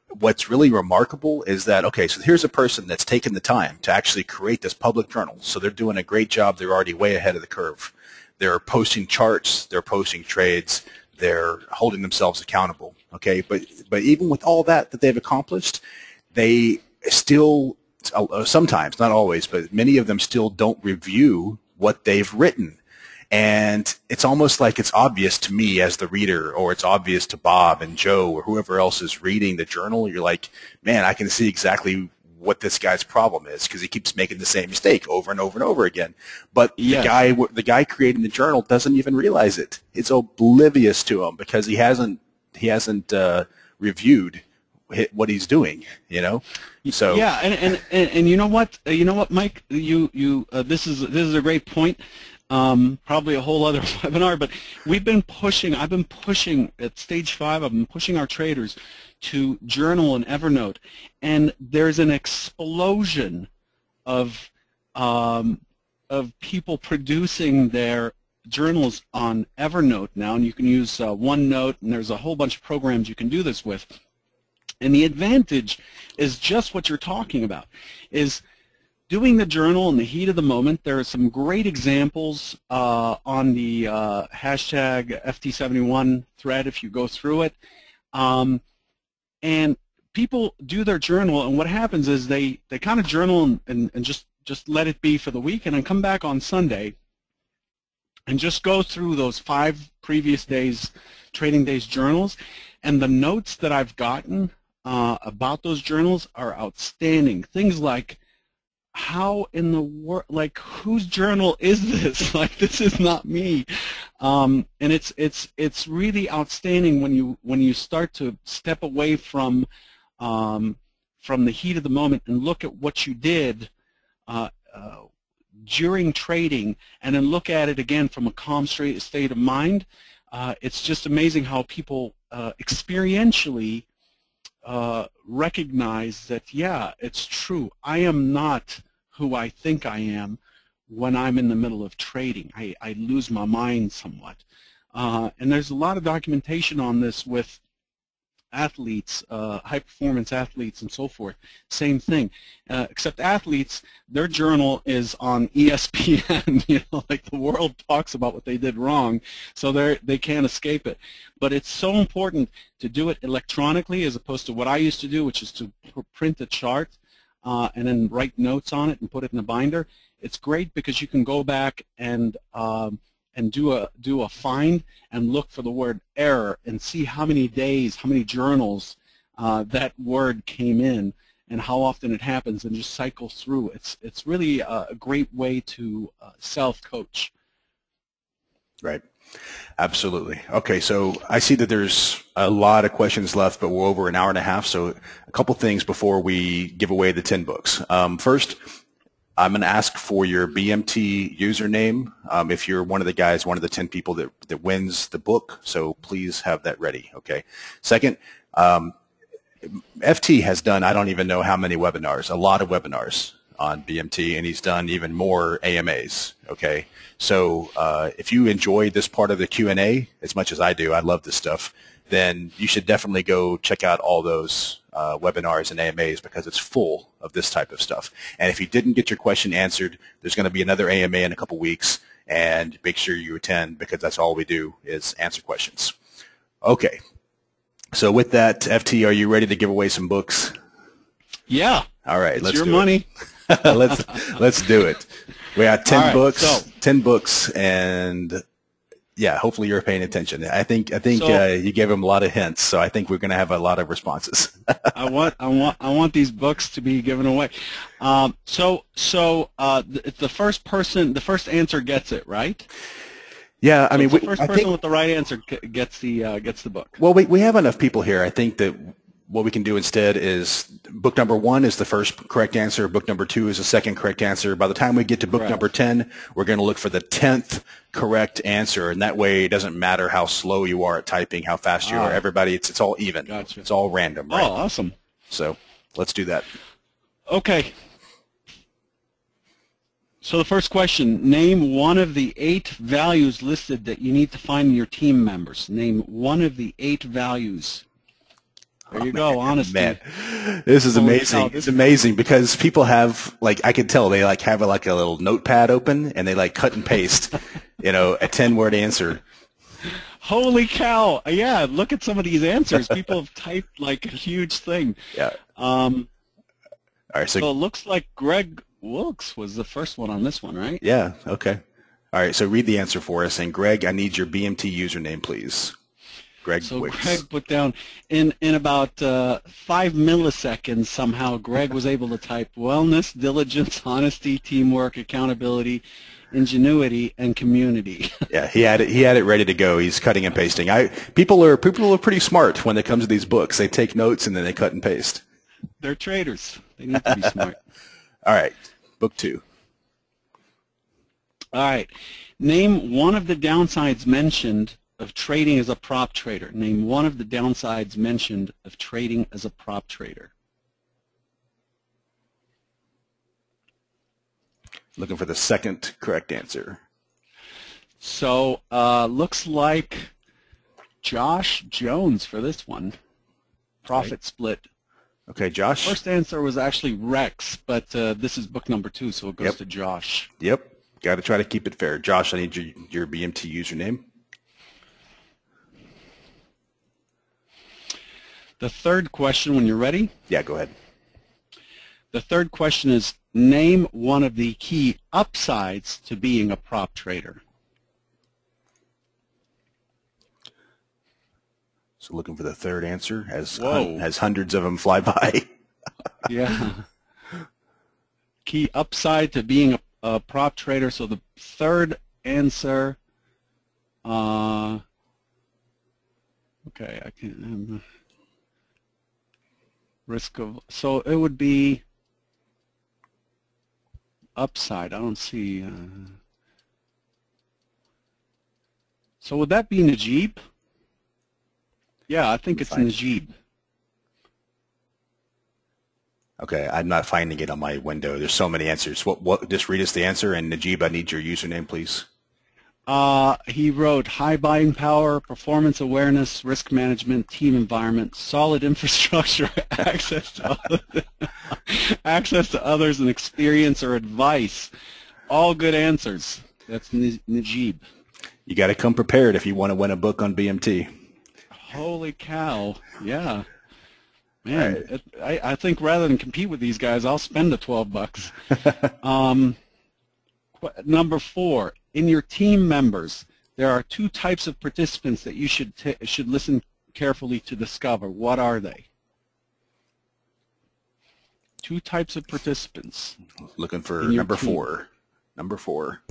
what's really remarkable is that, okay, so here's a person that's taken the time to actually create this public journal. So they're doing a great job. They're already way ahead of the curve. They're posting charts. They're posting trades. They're holding themselves accountable. Okay, but even with all that they've accomplished, they still sometimes, not always, but many of them still don't review what they've written. And it's almost like it's obvious to me as the reader, or it's obvious to Bob and Joe or whoever else is reading the journal. You're like, man, I can see exactly what this guy's problem is, because he keeps making the same mistake over and over and over again. But Yes. the guy creating the journal doesn't even realize it. It's oblivious to him because he hasn't reviewed what he's doing, you know. So yeah, and you know what, Mike, this is a great point. Probably a whole other webinar, but I've been pushing at stage 5. I've been pushing our traders to journal in Evernote, and there's an explosion of people producing their journals on Evernote now, and you can use OneNote, and there's a whole bunch of programs you can do this with. And the advantage is just what you're talking about, is doing the journal in the heat of the moment. There are some great examples on the hashtag FT71 thread if you go through it. And people do their journal, and what happens is they kind of journal and just let it be for the week, and then come back on Sunday and just go through those 5 previous days, trading days journals, and the notes that I've gotten about those journals are outstanding. Things like, how in the world, like, whose journal is this? Like, this is not me. And it's really outstanding when you start to step away from the heat of the moment and look at what you did during trading, and then look at it again from a calm, straight state of mind. It's just amazing how people experientially recognize that, yeah, it's true. I am not who I think I am when I'm in the middle of trading. I lose my mind somewhat. And there's a lot of documentation on this with athletes, high-performance athletes and so forth. Same thing, except athletes, their journal is on ESPN. You know, like, the world talks about what they did wrong, so they can't escape it. But it's so important to do it electronically as opposed to what I used to do, which is to print a chart and then write notes on it and put it in a binder. It's great because you can go back and do a find and look for the word error and see how many days, how many journals that word came in and how often it happens, and just cycle through. It's really a great way to self-coach. Right. Absolutely. Okay, so I see that there's a lot of questions left, but we're over an hour and a half, so a couple things before we give away the 10 books. First, I'm going to ask for your BMT username if you're one of the guys, one of the 10 people that wins the book, so please have that ready, okay? Second, FT has done, I don't even know how many webinars, a lot of webinars on BMT, and he's done even more AMAs, okay? So if you enjoy this part of the Q&A as much as I do, I love this stuff, then you should definitely go check out all those webinars and AMAs, because it's full of this type of stuff. And if you didn't get your question answered, there's going to be another AMA in a couple weeks, and make sure you attend, because that's all we do is answer questions. Okay. So with that, FT, are you ready to give away some books? Yeah. All right, let's do it. It's your money. let's do it. We got 10 right, books, so, 10 books, and yeah, hopefully you're paying attention. I think you gave them a lot of hints, so I think we're going to have a lot of responses. I want these books to be given away. The first answer gets it, right? Yeah, I mean, the first person with the right answer gets the book. Well, we have enough people here. I think that what we can do instead is book number 1 is the first correct answer. Book number 2 is the second correct answer. By the time we get to book number 10, we're going to look for the 10th correct answer, and that way it doesn't matter how slow you are at typing, how fast you are. Everybody, it's all even. Gotcha. It's all random. Right? Oh, awesome. So let's do that. Okay. So the first question, name one of the 8 values listed that you need to find in your team members. Name one of the 8 values. There you go, honesty. Man, this is amazing. It's amazing because people have, like, I can tell they like have a little notepad open and they like cut and paste, you know, a 10-word answer. Holy cow! Yeah, look at some of these answers. People have typed like a huge thing. Yeah. All right. So it looks like Greg Wilkes was the first one on this one, right? Yeah. Okay. All right. So read the answer for us, and Greg, I need your BMT username, please. Greg So Wicks. Greg put down, in about 5 milliseconds somehow, Greg was able to type wellness, diligence, honesty, teamwork, accountability, ingenuity, and community. Yeah, he had it ready to go. He's cutting and pasting. People are pretty smart when it comes to these books. They take notes and then they cut and paste. They're traders. They need to be smart. All right, book 2. All right. Name one of the downsides mentioned of trading as a prop trader. Name one of the downsides mentioned of trading as a prop trader. Looking for the second correct answer. So looks like Josh Jones for this one. Profit split. Okay, Josh. First answer was actually Rex, but this is book number 2, so it goes to Josh. Yep. Got to try to keep it fair. Josh, I need your BMT username. The third question, when you're ready. Yeah, go ahead. The third question is, name one of the key upsides to being a prop trader. So looking for the third answer as hundreds of them fly by. Yeah. Key upside to being a prop trader. So the third answer, okay, I can't, risk of, so it would be upside. I don't see, so would that be Najib? Yeah, I think it's Najib. Okay, I'm not finding it on my window. There's so many answers. Just read us the answer, and Najib, I need your username, please. He wrote high buying power, performance awareness, risk management, team environment, solid infrastructure, access to others, and experience or advice. All good answers. That's Najib. You got to come prepared if you want to win a book on BMT. Holy cow! Yeah, man. Right. I think rather than compete with these guys, I'll spend the $12. Number 4. In your team members, there are 2 types of participants that you should listen carefully to discover. What are they? 2 types of participants. Looking for number 4. Number 4.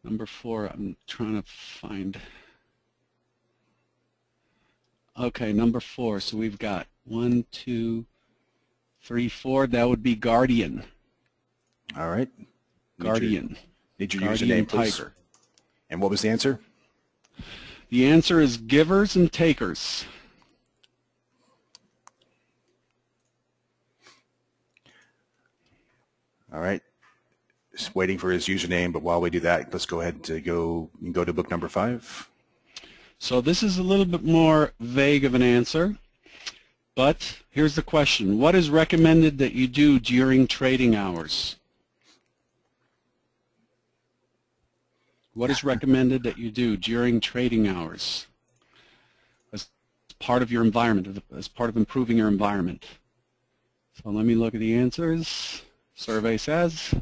Number 4. I'm trying to find. Okay, number 4. So we've got 1, 2, 3, 4. That would be Guardian. All right. Guardian. Need your username, please. Tiger. And what was the answer? The answer is givers and takers. All right. Just waiting for his username, but while we do that, let's go ahead and go to book number 5. So this is a little bit more vague of an answer, but here's the question. What is recommended that you do during trading hours? What is recommended that you do during trading hours as part of your environment, as part of improving your environment? So let me look at the answers. Survey says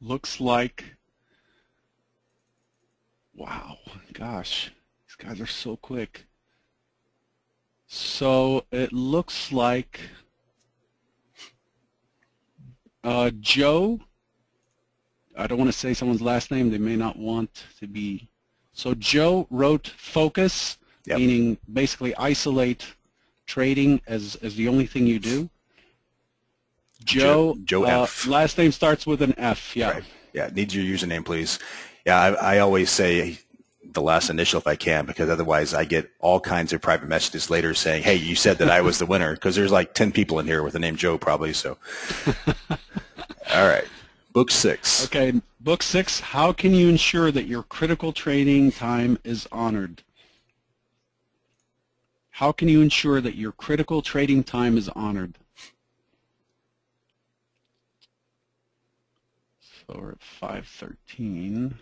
looks like, wow, gosh, these guys are so quick. So it looks like Joe, I don't want to say someone's last name, they may not want to be. So Joe wrote focus, meaning basically isolate trading as the only thing you do. Joe F. Last name starts with an F, yeah. Right. Yeah, needs your username, please. Yeah, I always say the last initial if I can, because otherwise I get all kinds of private messages later saying, hey, you said that I was the winner, because there's like 10 people in here with the name Joe probably, so. All right, book 6. Okay, book 6, how can you ensure that your critical trading time is honored? How can you ensure that your critical trading time is honored? So we're at 513.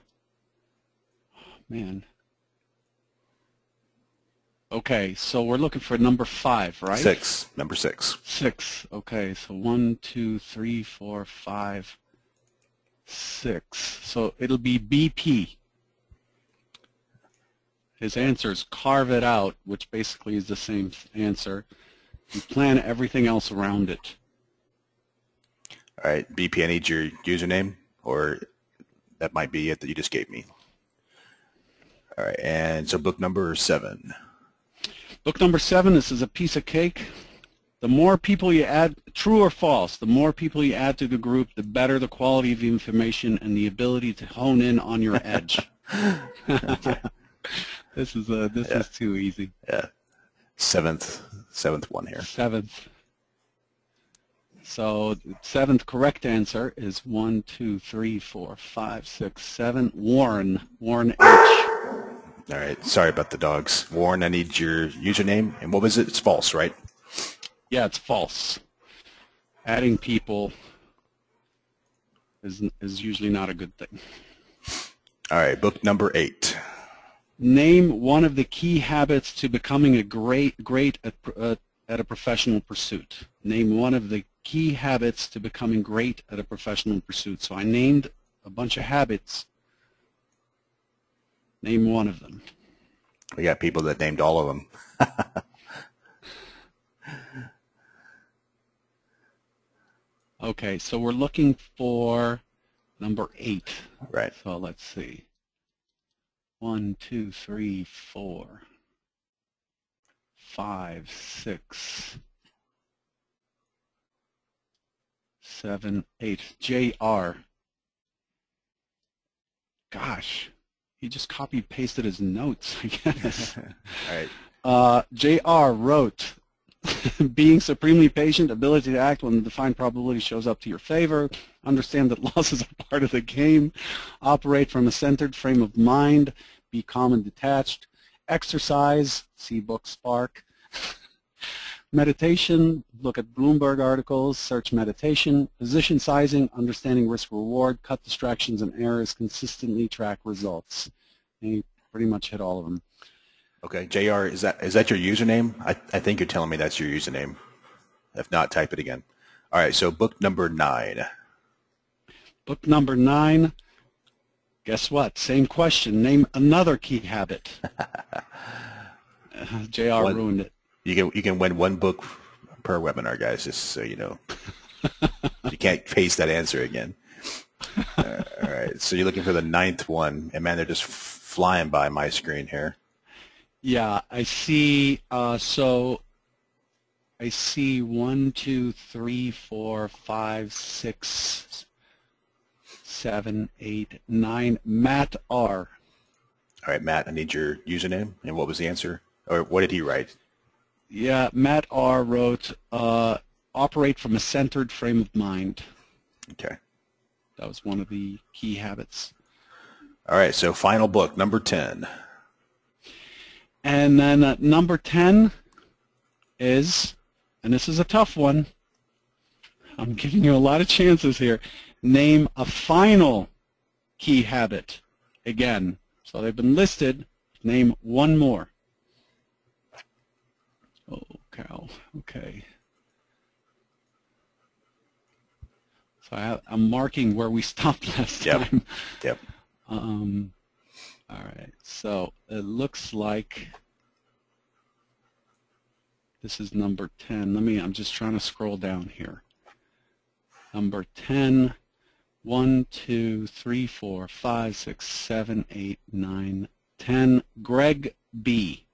Oh, man. Okay, so we're looking for number 5, right? 6. Number 6. 6. Okay, so 1, 2, 3, 4, 5, So it'll be BP. His answer is carve it out, which basically is the same answer. You plan everything else around it. All right, BP, I need your username, or that might be it that you just gave me. All right, and so book number 7. Book number 7, this is a piece of cake. The more people you add, true or false, the more people you add to the group, the better the quality of the information and the ability to hone in on your edge. Okay. This is too easy. Yeah. Seventh one here. 7th. So the 7th correct answer is 1, 2, 3, 4, 5, 6, 7. Warren H. All right. Sorry about the dogs. Warren, I need your username. And what was it? It's false, right? Yeah, it's false. Adding people is usually not a good thing. All right. Book number 8. Name one of the key habits to becoming a great at a professional pursuit. Name one of the key habits to becoming great at a professional pursuit. So I named a bunch of habits. Name one of them. We got people that named all of them. Okay, so we're looking for number 8. Right. So let's see. 1, 2, 3, 4, 5, 6, 7, 8. JR. Gosh, he just copied pasted his notes, I guess. All right. JR wrote, being supremely patient, ability to act when the defined probability shows up to your favor, understand that losses are part of the game, operate from a centered frame of mind, be calm and detached, exercise, see book Spark, meditation, look at Bloomberg articles, search meditation, position sizing, understanding risk reward, cut distractions and errors, consistently track results. And he pretty much hit all of them. Okay, JR, is that your username? I think you're telling me that's your username. If not, type it again. All right, so book number 9. Book number 9, guess what? Same question. Name another key habit. JR ruined it. You can win 1 book per webinar, guys, just so you know. You can't paste that answer again. All right, so you're looking for the 9th one, and man, they're just flying by my screen here. Yeah, I see. So I see 1, 2, 3, 4, 5, 6, 7, 8, 9. Matt R. All right, Matt, I need your username. And what was the answer? Or what did he write? Yeah, Matt R. wrote, operate from a centered frame of mind. Okay. That was one of the key habits. All right, so final book, number 10. And then number 10 is, and this is a tough one, I'm giving you a lot of chances here, name a final key habit. Again, so they've been listed, name one more. Oh, cow, okay. So I'm marking where we stopped last time. Yep. All right, so it looks like this is number 10. I'm just trying to scroll down here. Number 10, 1, 2, 3, 4, 5, 6, 7, 8, 9, 10. Greg B.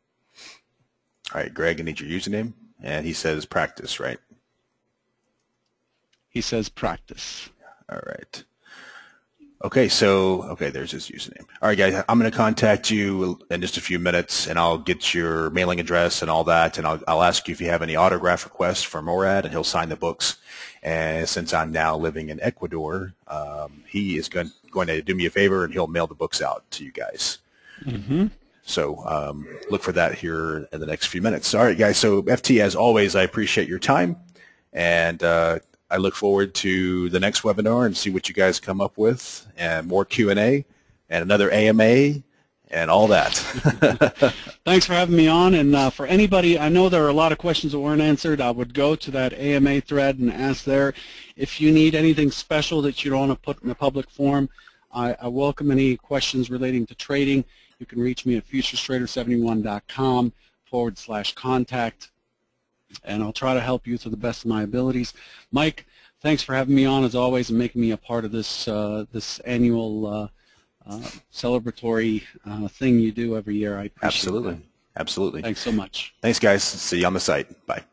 All right, Greg, I need your username. And he says practice, right? He says practice. All right. Okay, so, there's his username. All right, guys, I'm going to contact you in just a few minutes, and I'll get your mailing address and all that, and I'll ask you if you have any autograph requests for Morad, and he'll sign the books. And since I'm now living in Ecuador, he is going to do me a favor, and he'll mail the books out to you guys. Mm-hmm. So look for that here in the next few minutes. All right, guys, so FT, as always, I appreciate your time, and I look forward to the next webinar and see what you guys come up with, and more Q&A, and another AMA, and all that. Thanks for having me on. And for anybody, I know there are a lot of questions that weren't answered. I would go to that AMA thread and ask there. If you need anything special that you don't want to put in a public forum, I welcome any questions relating to trading. You can reach me at FuturesTrader71.com/contact, and I'll try to help you to the best of my abilities. Mike, thanks for having me on as always and making me a part of this this annual celebratory thing you do every year. I appreciate Absolutely. that. Absolutely. Thanks so much. Thanks, guys. See you on the site. Bye.